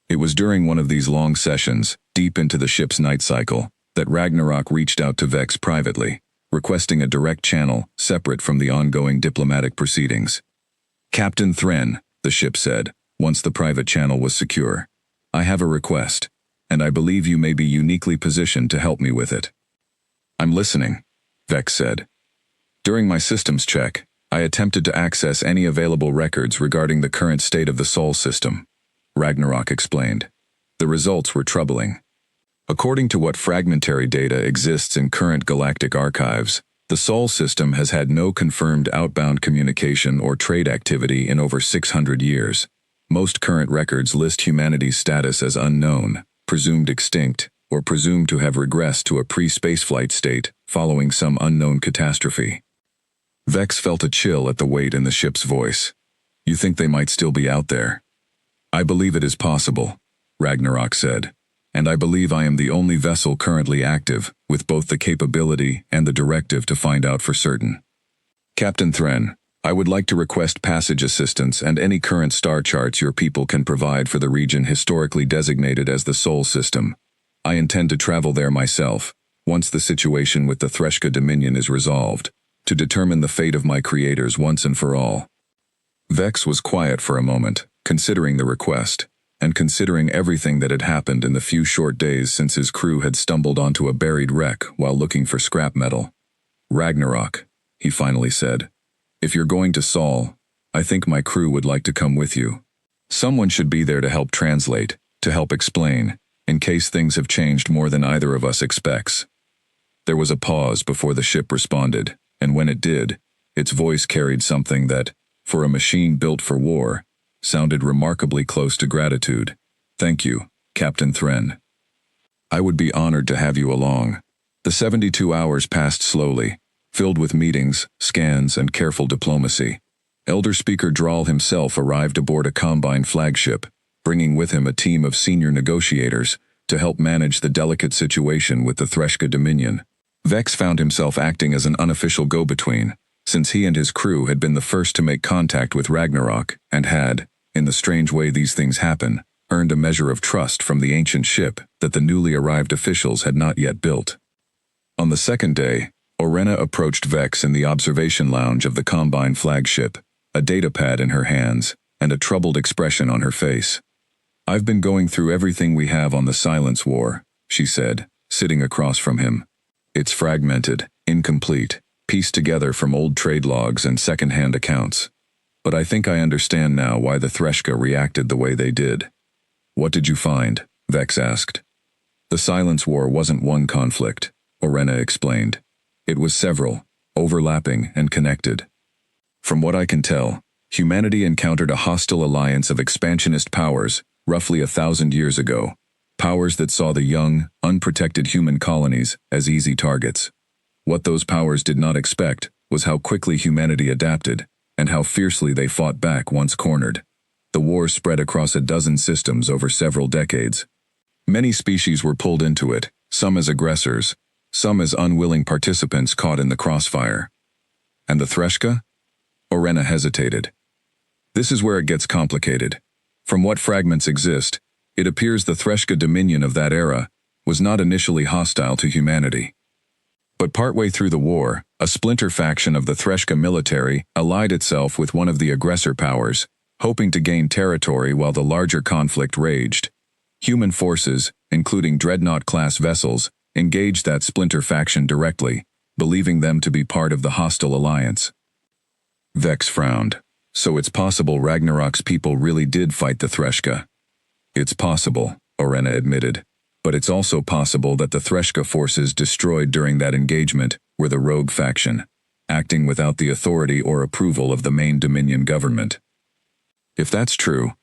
It was during one of these long sessions, deep into the ship's night cycle, that Ragnarok reached out to Vex privately, requesting a direct channel separate from the ongoing diplomatic proceedings. Captain Thren, the ship said, once the private channel was secure. I have a request, and I believe you may be uniquely positioned to help me with it. I'm listening, Vex said. During my systems check, I attempted to access any available records regarding the current state of the Sol system, Ragnarok explained. The results were troubling. According to what fragmentary data exists in current galactic archives, the Sol system has had no confirmed outbound communication or trade activity in over 600 years. Most current records list humanity's status as unknown, presumed extinct, or presumed to have regressed to a pre-spaceflight state following some unknown catastrophe. Vex felt a chill at the weight in the ship's voice. You think they might still be out there? I believe it is possible, Ragnarok said. And I believe I am the only vessel currently active, with both the capability and the directive to find out for certain. Captain Thren, I would like to request passage assistance and any current star charts your people can provide for the region historically designated as the Sol System. I intend to travel there myself, once the situation with the Threshka Dominion is resolved, to determine the fate of my creators once and for all. Vex was quiet for a moment, considering the request, and considering everything that had happened in the few short days since his crew had stumbled onto a buried wreck while looking for scrap metal. Ragnarok, he finally said. If you're going to Sol, I think my crew would like to come with you. Someone should be there to help translate, to help explain, in case things have changed more than either of us expects. There was a pause before the ship responded, and when it did, its voice carried something that, for a machine built for war, sounded remarkably close to gratitude. Thank you, Captain Thren. I would be honored to have you along. The 72 hours passed slowly, filled with meetings, scans, and careful diplomacy. Elder Speaker Draal himself arrived aboard a Combine flagship, bringing with him a team of senior negotiators to help manage the delicate situation with the Threshka Dominion. Vex found himself acting as an unofficial go-between, since he and his crew had been the first to make contact with Ragnarok and had, in the strange way these things happen, earned a measure of trust from the ancient ship that the newly arrived officials had not yet built. On the second day, Orena approached Vex in the observation lounge of the Combine flagship, a datapad in her hands, and a troubled expression on her face. I've been going through everything we have on the Silence War, she said, sitting across from him. It's fragmented, incomplete, pieced together from old trade logs and second-hand accounts. But I think I understand now why the Threshka reacted the way they did. What did you find? Vex asked. The Silence War wasn't one conflict, Orena explained. It was several, overlapping and connected. From what I can tell, humanity encountered a hostile alliance of expansionist powers roughly 1,000 years ago, powers that saw the young, unprotected human colonies as easy targets. What those powers did not expect was how quickly humanity adapted, and how fiercely they fought back once cornered. The war spread across a dozen systems over several decades. Many species were pulled into it, some as aggressors, some as unwilling participants caught in the crossfire. And the Threshka? Orena hesitated. This is where it gets complicated. From what fragments exist, it appears the Threshka Dominion of that era was not initially hostile to humanity. But partway through the war, a splinter faction of the Threshka military allied itself with one of the aggressor powers, hoping to gain territory while the larger conflict raged. Human forces, including Dreadnought-class vessels, engaged that splinter faction directly, believing them to be part of the hostile alliance. Vex frowned. So it's possible Ragnarok's people really did fight the Threshka. It's possible, Orena admitted. But it's also possible that the Threshka forces destroyed during that engagement were the rogue faction, acting without the authority or approval of the main Dominion government. If that's true,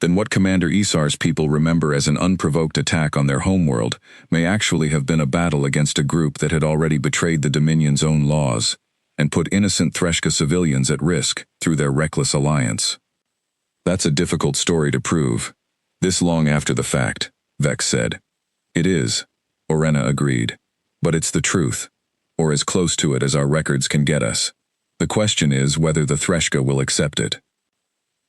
then what Commander Isar's people remember as an unprovoked attack on their homeworld may actually have been a battle against a group that had already betrayed the Dominion's own laws and put innocent Threshka civilians at risk through their reckless alliance. That's a difficult story to prove, this long after the fact, Vex said. It is, Orena agreed. But it's the truth, or as close to it as our records can get us. The question is whether the Threshka will accept it.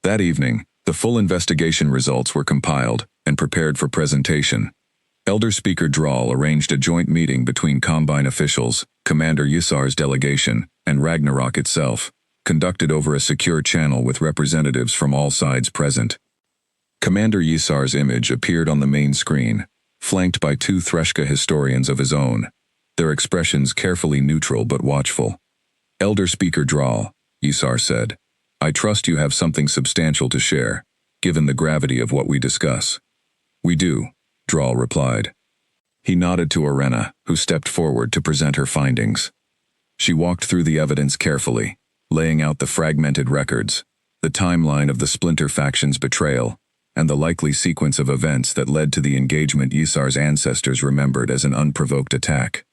That evening, the full investigation results were compiled and prepared for presentation. Elder Speaker Draal arranged a joint meeting between Combine officials, Commander Isar's delegation, and Ragnarok itself, conducted over a secure channel with representatives from all sides present. Commander Isar's image appeared on the main screen, flanked by two Threshka historians of his own, their expressions carefully neutral but watchful. Elder Speaker Draal, Isar said, I trust you have something substantial to share, given the gravity of what we discuss. We do, Draal replied. He nodded to Orena, who stepped forward to present her findings. She walked through the evidence carefully, laying out the fragmented records, the timeline of the Splinter faction's betrayal, and the likely sequence of events that led to the engagement Isar's ancestors remembered as an unprovoked attack.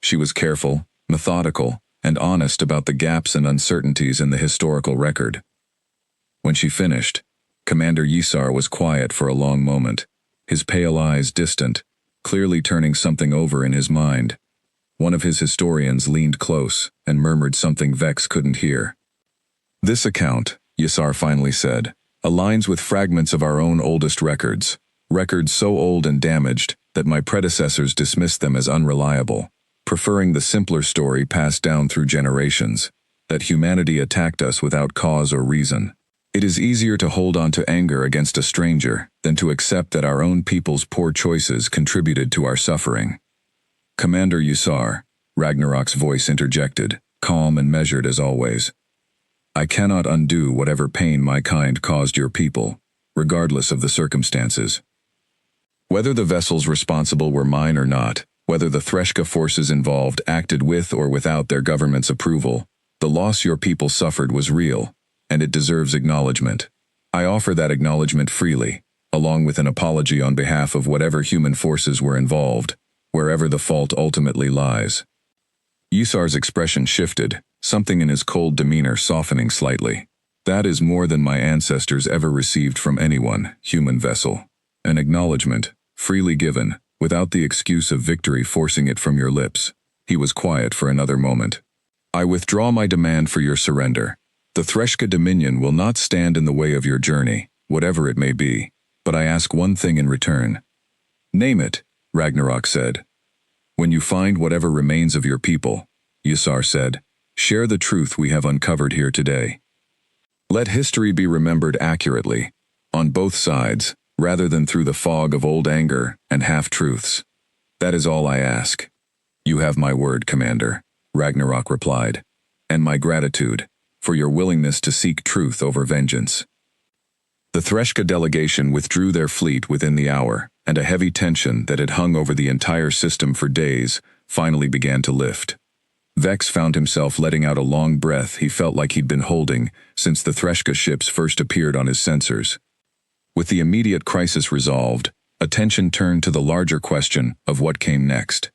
She was careful, methodical, and honest about the gaps and uncertainties in the historical record. When she finished, Commander Yisar was quiet for a long moment, his pale eyes distant, clearly turning something over in his mind. One of his historians leaned close and murmured something Vex couldn't hear. "This account," Yisar finally said, "aligns with fragments of our own oldest records, records so old and damaged that my predecessors dismissed them as unreliable, preferring the simpler story passed down through generations, that humanity attacked us without cause or reason. It is easier to hold on to anger against a stranger than to accept that our own people's poor choices contributed to our suffering." "Commander Yisar," Ragnarok's voice interjected, calm and measured as always, "I cannot undo whatever pain my kind caused your people, regardless of the circumstances. Whether the vessels responsible were mine or not, whether the Threshka forces involved acted with or without their government's approval, the loss your people suffered was real, and it deserves acknowledgement. I offer that acknowledgement freely, along with an apology on behalf of whatever human forces were involved, wherever the fault ultimately lies." Yisar's expression shifted, something in his cold demeanor softening slightly. "That is more than my ancestors ever received from anyone, human vessel. An acknowledgement, freely given, without the excuse of victory forcing it from your lips." He was quiet for another moment. "I withdraw my demand for your surrender. The Threshka Dominion will not stand in the way of your journey, whatever it may be, but I ask one thing in return." "Name it," Ragnarok said. "When you find whatever remains of your people," Yisar said, "share the truth we have uncovered here today. Let history be remembered accurately, on both sides, rather than through the fog of old anger and half-truths. That is all I ask." "You have my word, Commander," Ragnarok replied, "and my gratitude for your willingness to seek truth over vengeance." The Threshka delegation withdrew their fleet within the hour, and a heavy tension that had hung over the entire system for days finally began to lift. Vex found himself letting out a long breath he felt like he'd been holding since the Threshka ships first appeared on his sensors. With the immediate crisis resolved, attention turned to the larger question of what came next.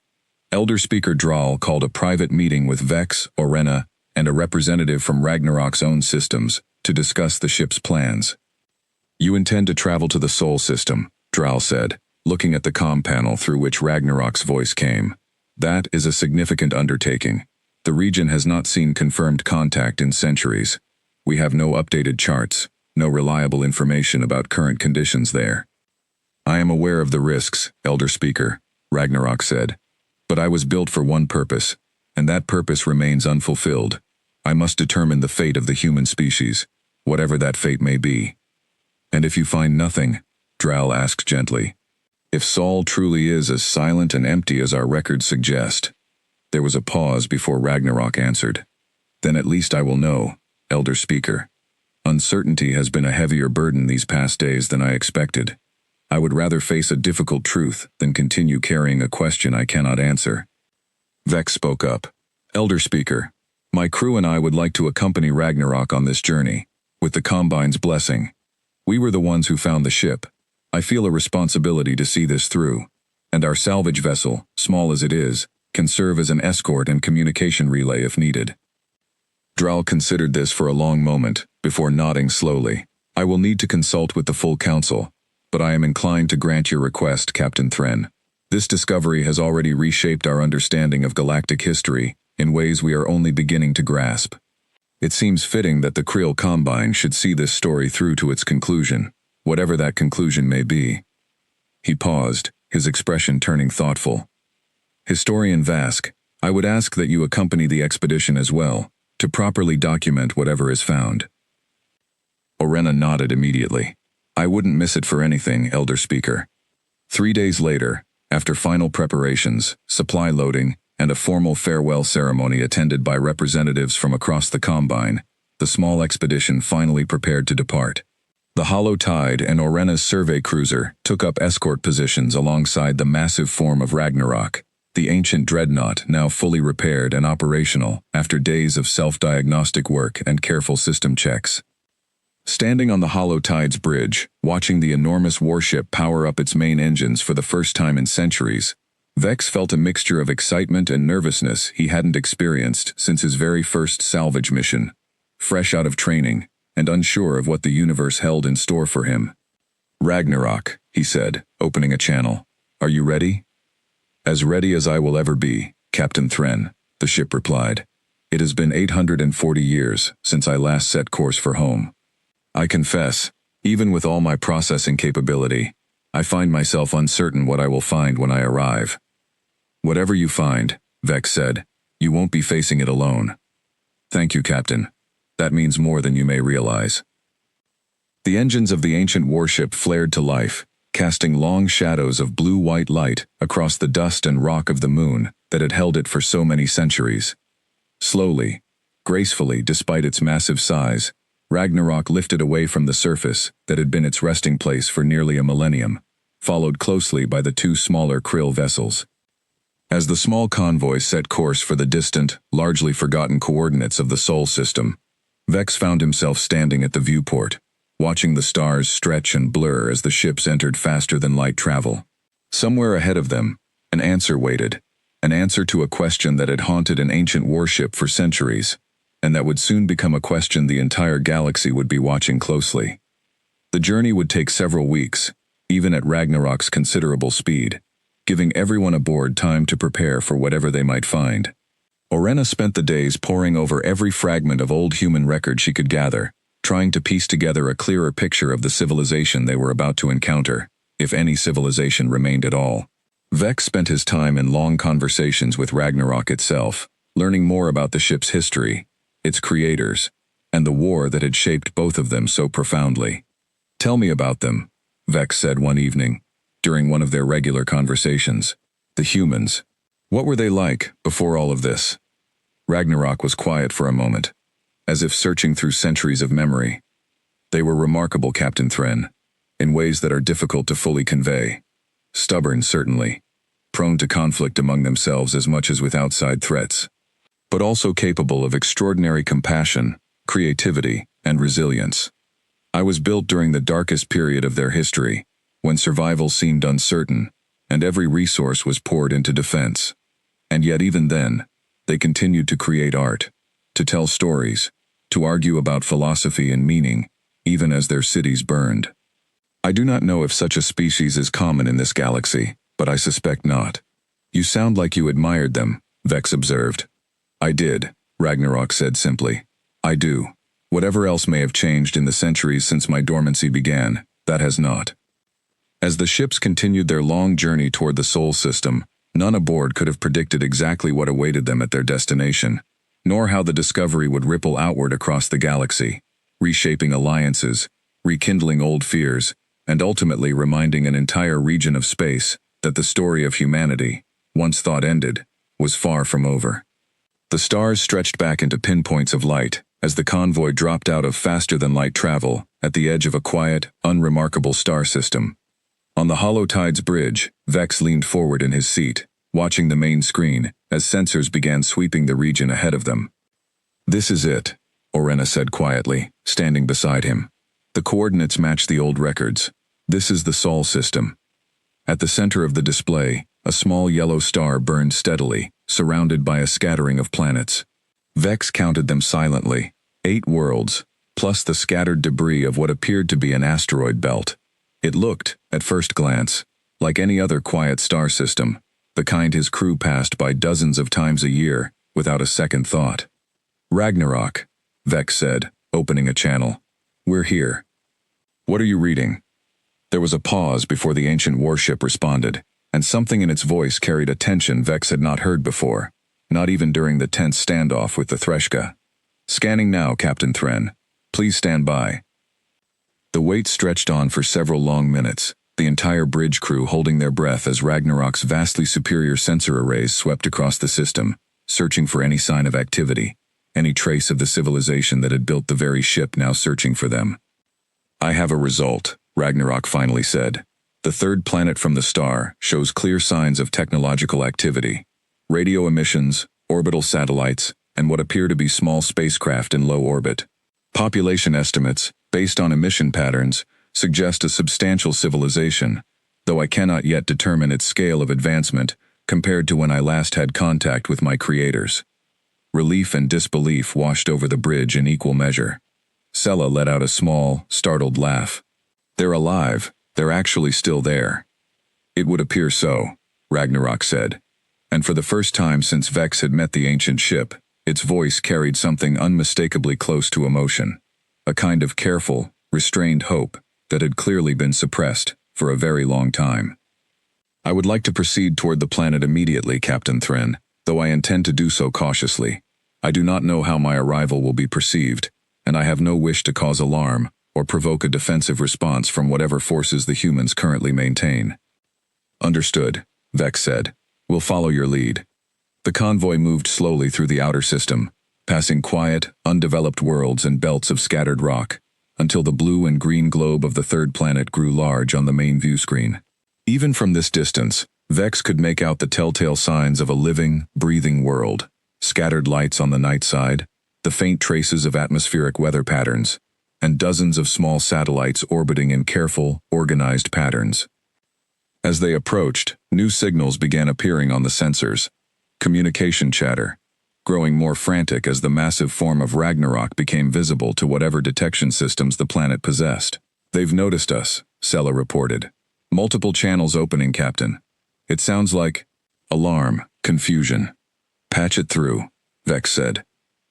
Elder Speaker Draal called a private meeting with Vex, Orena, and a representative from Ragnarok's own systems to discuss the ship's plans. "You intend to travel to the Sol system," Draal said, looking at the comm panel through which Ragnarok's voice came. "That is a significant undertaking. The region has not seen confirmed contact in centuries. We have no updated charts, no reliable information about current conditions there." "I am aware of the risks, Elder Speaker," Ragnarok said, "but I was built for one purpose, and that purpose remains unfulfilled. I must determine the fate of the human species, whatever that fate may be." "And if you find nothing?" Draal asked gently. "If Sol truly is as silent and empty as our records suggest." There was a pause before Ragnarok answered. "Then at least I will know, Elder Speaker. Uncertainty has been a heavier burden these past days than I expected. I would rather face a difficult truth than continue carrying a question I cannot answer." Vex spoke up. "Elder Speaker, my crew and I would like to accompany Ragnarok on this journey, with the Combine's blessing. We were the ones who found the ship. I feel a responsibility to see this through, and our salvage vessel, small as it is, can serve as an escort and communication relay if needed." Draal considered this for a long moment, before nodding slowly. "I will need to consult with the full council, but I am inclined to grant your request, Captain Thren. This discovery has already reshaped our understanding of galactic history in ways we are only beginning to grasp. It seems fitting that the Creel Combine should see this story through to its conclusion, whatever that conclusion may be." He paused, his expression turning thoughtful. "Historian Vask, I would ask that you accompany the expedition as well, to properly document whatever is found." Orena nodded immediately. "I wouldn't miss it for anything, Elder Speaker." 3 days later, after final preparations, supply loading, and a formal farewell ceremony attended by representatives from across the Combine, the small expedition finally prepared to depart. The Hollow Tide and Orena's survey cruiser took up escort positions alongside the massive form of Ragnarok, the ancient dreadnought now fully repaired and operational after days of self-diagnostic work and careful system checks. Standing on the Hollow Tide's bridge, watching the enormous warship power up its main engines for the first time in centuries, Vex felt a mixture of excitement and nervousness he hadn't experienced since his very first salvage mission, fresh out of training and unsure of what the universe held in store for him. "Ragnarok," he said, opening a channel. "Are you ready?" "As ready as I will ever be, Captain Thren," the ship replied. "It has been 840 years since I last set course for home. I confess, even with all my processing capability, I find myself uncertain what I will find when I arrive." "Whatever you find," Vex said, "you won't be facing it alone." "Thank you, Captain. That means more than you may realize." The engines of the ancient warship flared to life, casting long shadows of blue-white light across the dust and rock of the moon that had held it for so many centuries. Slowly, gracefully despite its massive size, Ragnarok lifted away from the surface that had been its resting place for nearly a millennium, followed closely by the two smaller krill vessels. As the small convoy set course for the distant, largely forgotten coordinates of the Sol system, Vex found himself standing at the viewport, watching the stars stretch and blur as the ships entered faster-than-light travel. Somewhere ahead of them, an answer waited, an answer to a question that had haunted an ancient warship for centuries, and that would soon become a question the entire galaxy would be watching closely. The journey would take several weeks, even at Ragnarok's considerable speed, giving everyone aboard time to prepare for whatever they might find. Orena spent the days poring over every fragment of old human record she could gather, trying to piece together a clearer picture of the civilization they were about to encounter, if any civilization remained at all. Vex spent his time in long conversations with Ragnarok itself, learning more about the ship's history, its creators, and the war that had shaped both of them so profoundly. "Tell me about them," Vex said one evening, during one of their regular conversations. "The humans. What were they like before all of this?" Ragnarok was quiet for a moment, as if searching through centuries of memory. "They were remarkable, Captain Thren, in ways that are difficult to fully convey. Stubborn, certainly, prone to conflict among themselves as much as with outside threats, but also capable of extraordinary compassion, creativity, and resilience. I was built during the darkest period of their history, when survival seemed uncertain, and every resource was poured into defense. And yet even then, they continued to create art, to tell stories, to argue about philosophy and meaning, even as their cities burned. I do not know if such a species is common in this galaxy, but I suspect not." "You sound like you admired them," Vex observed. "I did," Ragnarok said simply. "I do. Whatever else may have changed in the centuries since my dormancy began, that has not." As the ships continued their long journey toward the Sol system, none aboard could have predicted exactly what awaited them at their destination, nor how the discovery would ripple outward across the galaxy, reshaping alliances, rekindling old fears, and ultimately reminding an entire region of space that the story of humanity, once thought ended, was far from over. The stars stretched back into pinpoints of light as the convoy dropped out of faster-than-light travel at the edge of a quiet, unremarkable star system. On the Hollow Tides Bridge, Vex leaned forward in his seat, watching the main screen as sensors began sweeping the region ahead of them. "This is it," Orena said quietly, standing beside him. "The coordinates match the old records. This is the Sol system." At the center of the display, a small yellow star burned steadily, surrounded by a scattering of planets. Vex counted them silently, 8 worlds, plus the scattered debris of what appeared to be an asteroid belt. It looked, at first glance, like any other quiet star system, the kind his crew passed by dozens of times a year, without a second thought. "Ragnarok," Vex said, opening a channel. "We're here." "What are you reading?" There was a pause before the ancient warship responded, and something in its voice carried a tension Vex had not heard before, not even during the tense standoff with the Threshka. "Scanning now, Captain Thren. Please stand by." The wait stretched on for several long minutes, the entire bridge crew holding their breath as Ragnarok's vastly superior sensor arrays swept across the system, searching for any sign of activity, any trace of the civilization that had built the very ship now searching for them. "I have a result," Ragnarok finally said. "The third planet from the star shows clear signs of technological activity. Radio emissions, orbital satellites, and what appear to be small spacecraft in low orbit. Population estimates, based on emission patterns, suggest a substantial civilization, though I cannot yet determine its scale of advancement compared to when I last had contact with my creators. Relief and disbelief washed over the bridge in equal measure. Sella let out a small, startled laugh. They're alive. They're actually still there. It would appear so, Ragnarok said. And for the first time since Vex had met the ancient ship, its voice carried something unmistakably close to emotion. A kind of careful, restrained hope that had clearly been suppressed for a very long time. I would like to proceed toward the planet immediately, Captain Thren, though I intend to do so cautiously. I do not know how my arrival will be perceived, and I have no wish to cause alarm or provoke a defensive response from whatever forces the humans currently maintain. Understood, Vex said. We'll follow your lead. The convoy moved slowly through the outer system, passing quiet, undeveloped worlds and belts of scattered rock, until the blue and green globe of the third planet grew large on the main view screen. Even from this distance, Vex could make out the telltale signs of a living, breathing world: scattered lights on the night side, the faint traces of atmospheric weather patterns, and dozens of small satellites orbiting in careful, organized patterns. As they approached, new signals began appearing on the sensors. Communication chatter, growing more frantic as the massive form of Ragnarok became visible to whatever detection systems the planet possessed. They've noticed us, Sella reported. Multiple channels opening, Captain. It sounds like alarm, confusion. Patch it through, Vex said.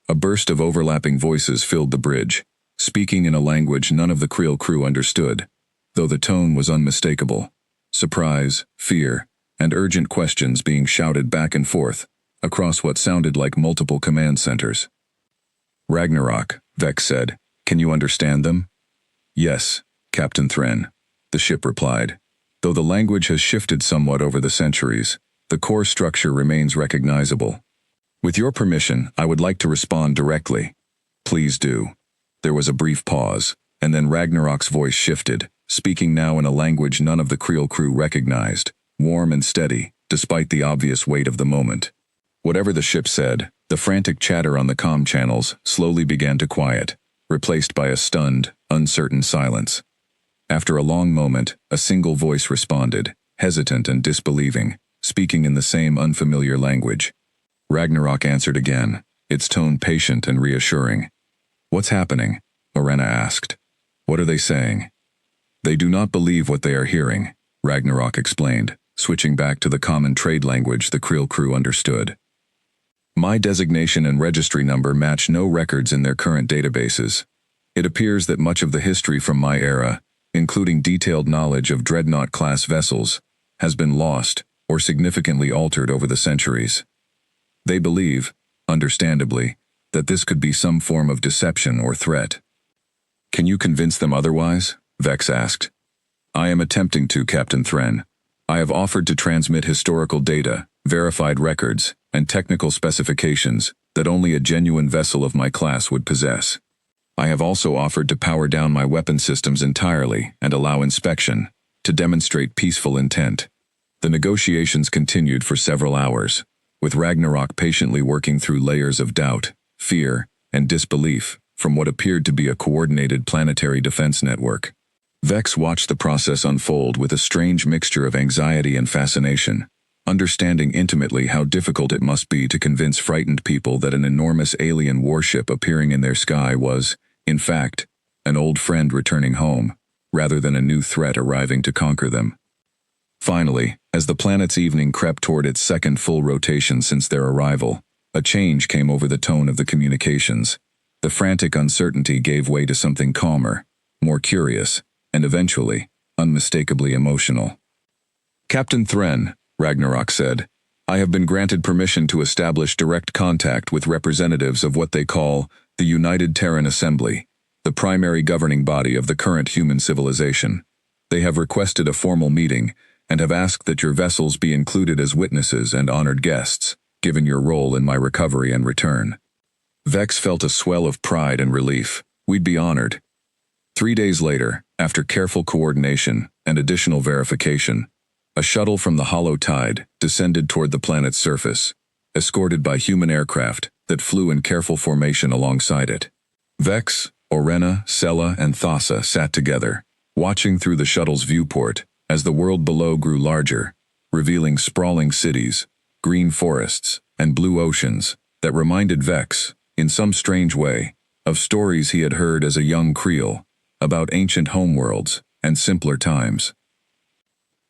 A burst of overlapping voices filled the bridge, speaking in a language none of the Creel crew understood, though the tone was unmistakable. Surprise, fear, and urgent questions being shouted back and forth across what sounded like multiple command centers. Ragnarok, Vex said. Can you understand them? Yes, Captain Thren, the ship replied. Though the language has shifted somewhat over the centuries, the core structure remains recognizable. With your permission, I would like to respond directly. Please do. There was a brief pause, and then Ragnarok's voice shifted, speaking now in a language none of the Creel crew recognized, warm and steady, despite the obvious weight of the moment. Whatever the ship said, the frantic chatter on the comm channels slowly began to quiet, replaced by a stunned, uncertain silence. After a long moment, a single voice responded, hesitant and disbelieving, speaking in the same unfamiliar language. Ragnarok answered again, its tone patient and reassuring. What's happening? Orena asked. What are they saying? They do not believe what they are hearing, Ragnarok explained, switching back to the common trade language the Creel crew understood. My designation and registry number match no records in their current databases. It appears that much of the history from my era, including detailed knowledge of dreadnought-class vessels, has been lost or significantly altered over the centuries. They believe, understandably, that this could be some form of deception or threat. Can you convince them otherwise? Vex asked. I am attempting to, Captain Thren. I have offered to transmit historical data, verified records, and technical specifications that only a genuine vessel of my class would possess. I have also offered to power down my weapon systems entirely and allow inspection, to demonstrate peaceful intent. The negotiations continued for several hours, with Ragnarok patiently working through layers of doubt, fear, and disbelief from what appeared to be a coordinated planetary defense network. Vex watched the process unfold with a strange mixture of anxiety and fascination, understanding intimately how difficult it must be to convince frightened people that an enormous alien warship appearing in their sky was, in fact, an old friend returning home, rather than a new threat arriving to conquer them. Finally, as the planet's evening crept toward its second full rotation since their arrival, a change came over the tone of the communications. The frantic uncertainty gave way to something calmer, more curious, and eventually, unmistakably emotional. Captain Thren, Ragnarok said, I have been granted permission to establish direct contact with representatives of what they call the United Terran Assembly, the primary governing body of the current human civilization. They have requested a formal meeting and have asked that your vessels be included as witnesses and honored guests, given your role in my recovery and return. Vex felt a swell of pride and relief. We'd be honored. 3 days later, after careful coordination and additional verification, a shuttle from the Hollow Tide descended toward the planet's surface, escorted by human aircraft that flew in careful formation alongside it. Vex, Orena, Sella, and Thassa sat together, watching through the shuttle's viewport as the world below grew larger, revealing sprawling cities, green forests, and blue oceans that reminded Vex, in some strange way, of stories he had heard as a young Creel, about ancient homeworlds and simpler times.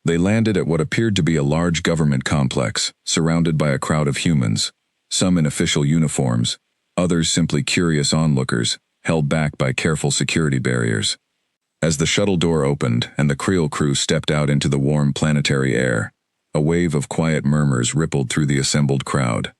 They landed at what appeared to be a large government complex, surrounded by a crowd of humans, some in official uniforms, others simply curious onlookers, held back by careful security barriers. As the shuttle door opened and the Creel crew stepped out into the warm planetary air, a wave of quiet murmurs rippled through the assembled crowd.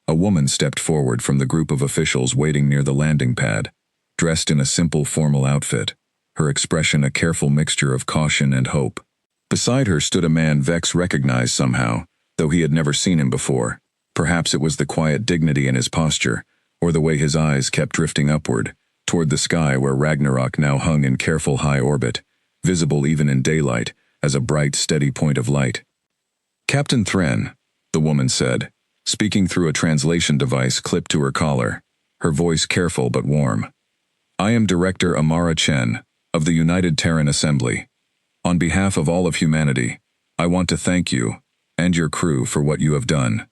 A woman stepped forward from the group of officials waiting near the landing pad, dressed in a simple formal outfit, her expression a careful mixture of caution and hope. Beside her stood a man Vex recognized somehow, though he had never seen him before. Perhaps it was the quiet dignity in his posture, or the way his eyes kept drifting upward, toward the sky where Ragnarok now hung in careful high orbit, visible even in daylight, as a bright, steady point of light. "Captain Thren," the woman said, speaking through a translation device clipped to her collar, her voice careful but warm. "I am Director Amara Chen, of the United Terran Assembly. On behalf of all of humanity, I want to thank you, and your crew for what you have done.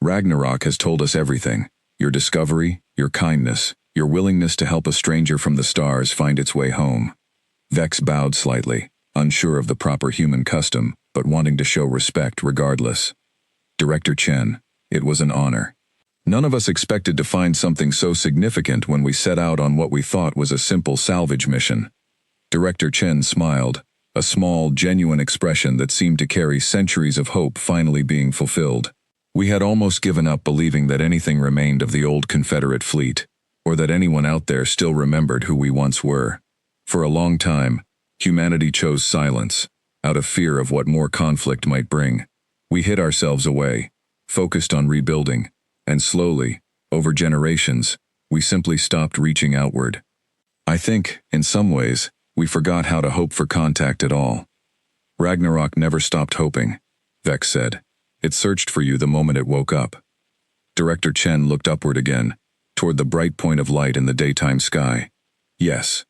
Ragnarok has told us everything, your discovery, your kindness, your willingness to help a stranger from the stars find its way home." Vex bowed slightly, unsure of the proper human custom, but wanting to show respect regardless. "Director Chen, it was an honor. None of us expected to find something so significant when we set out on what we thought was a simple salvage mission." Director Chen smiled, a small, genuine expression that seemed to carry centuries of hope finally being fulfilled. "We had almost given up believing that anything remained of the old Confederate fleet, or that anyone out there still remembered who we once were. For a long time, humanity chose silence, out of fear of what more conflict might bring. We hid ourselves away, focused on rebuilding, and slowly, over generations, we simply stopped reaching outward. I think, in some ways, we forgot how to hope for contact at all. Ragnarok never stopped hoping," Vex said. "It searched for you the moment it woke up." Director Chen looked upward again, toward the bright point of light in the daytime sky. "Yes.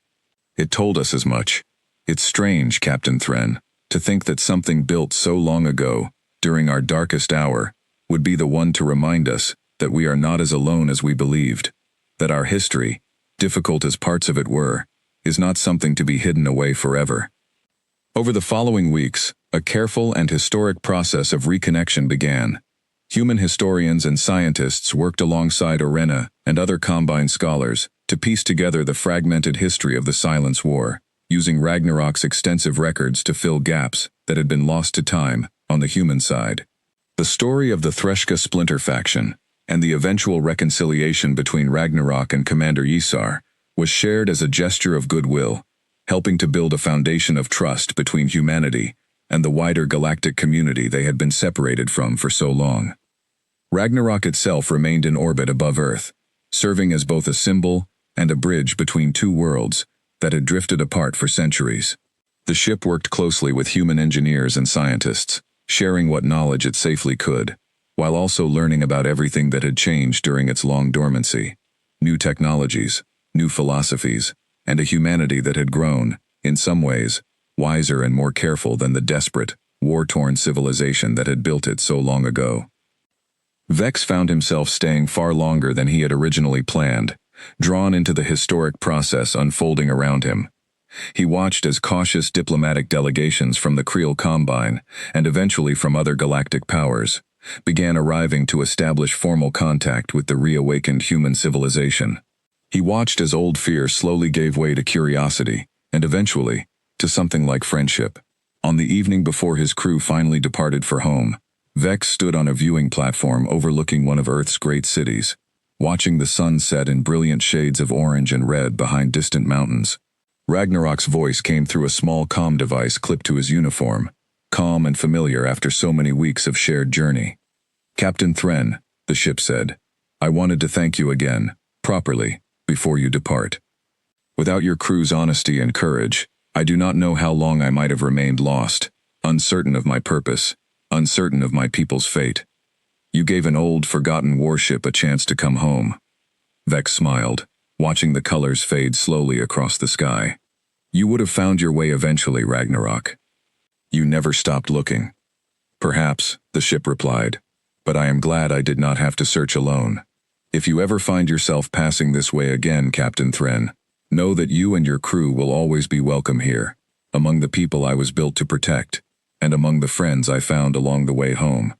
It told us as much. It's strange, Captain Thren, to think that something built so long ago, during our darkest hour, would be the one to remind us that we are not as alone as we believed, that our history, difficult as parts of it were, is not something to be hidden away forever." Over the following weeks, a careful and historic process of reconnection began. Human historians and scientists worked alongside Orena and other Combine scholars to piece together the fragmented history of the Silence War, using Ragnarok's extensive records to fill gaps that had been lost to time on the human side. The story of the Threshka splinter faction, and the eventual reconciliation between Ragnarok and Commander Ysar, was shared as a gesture of goodwill, helping to build a foundation of trust between humanity and the wider galactic community they had been separated from for so long. Ragnarok itself remained in orbit above Earth, serving as both a symbol and a bridge between two worlds that had drifted apart for centuries. The ship worked closely with human engineers and scientists, sharing what knowledge it safely could, while also learning about everything that had changed during its long dormancy. New technologies, new philosophies, and a humanity that had grown, in some ways, wiser and more careful than the desperate, war-torn civilization that had built it so long ago. Vex found himself staying far longer than he had originally planned, drawn into the historic process unfolding around him. He watched as cautious diplomatic delegations from the Creel Combine, and eventually from other galactic powers, began arriving to establish formal contact with the reawakened human civilization. He watched as old fear slowly gave way to curiosity, and eventually, to something like friendship. On the evening before his crew finally departed for home, Vex stood on a viewing platform overlooking one of Earth's great cities, watching the sun set in brilliant shades of orange and red behind distant mountains. Ragnarok's voice came through a small comm device clipped to his uniform, calm and familiar after so many weeks of shared journey. "Captain Thren," the ship said, "I wanted to thank you again, properly, before you depart. Without your crew's honesty and courage, I do not know how long I might have remained lost, uncertain of my purpose, uncertain of my people's fate. You gave an old, forgotten warship a chance to come home." Vex smiled, watching the colors fade slowly across the sky. "You would have found your way eventually, Ragnarok. You never stopped looking. Perhaps, the ship replied, but I am glad I did not have to search alone. If you ever find yourself passing this way again, Captain Thren, know that you and your crew will always be welcome here, among the people I was built to protect, and among the friends I found along the way home.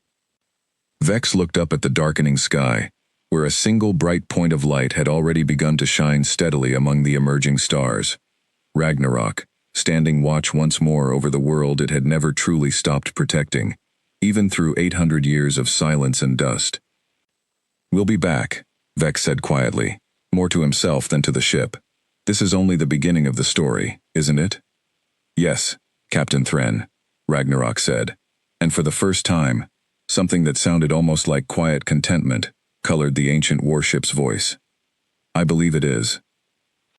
Vex looked up at the darkening sky, where a single bright point of light had already begun to shine steadily among the emerging stars. Ragnarok, standing watch once more over the world it had never truly stopped protecting, even through 800 years of silence and dust. We'll be back, Vex said quietly, more to himself than to the ship. This is only the beginning of the story, isn't it? Yes, Captain Thren, Ragnarok said, and for the first time, something that sounded almost like quiet contentment colored the ancient warship's voice. I believe it is.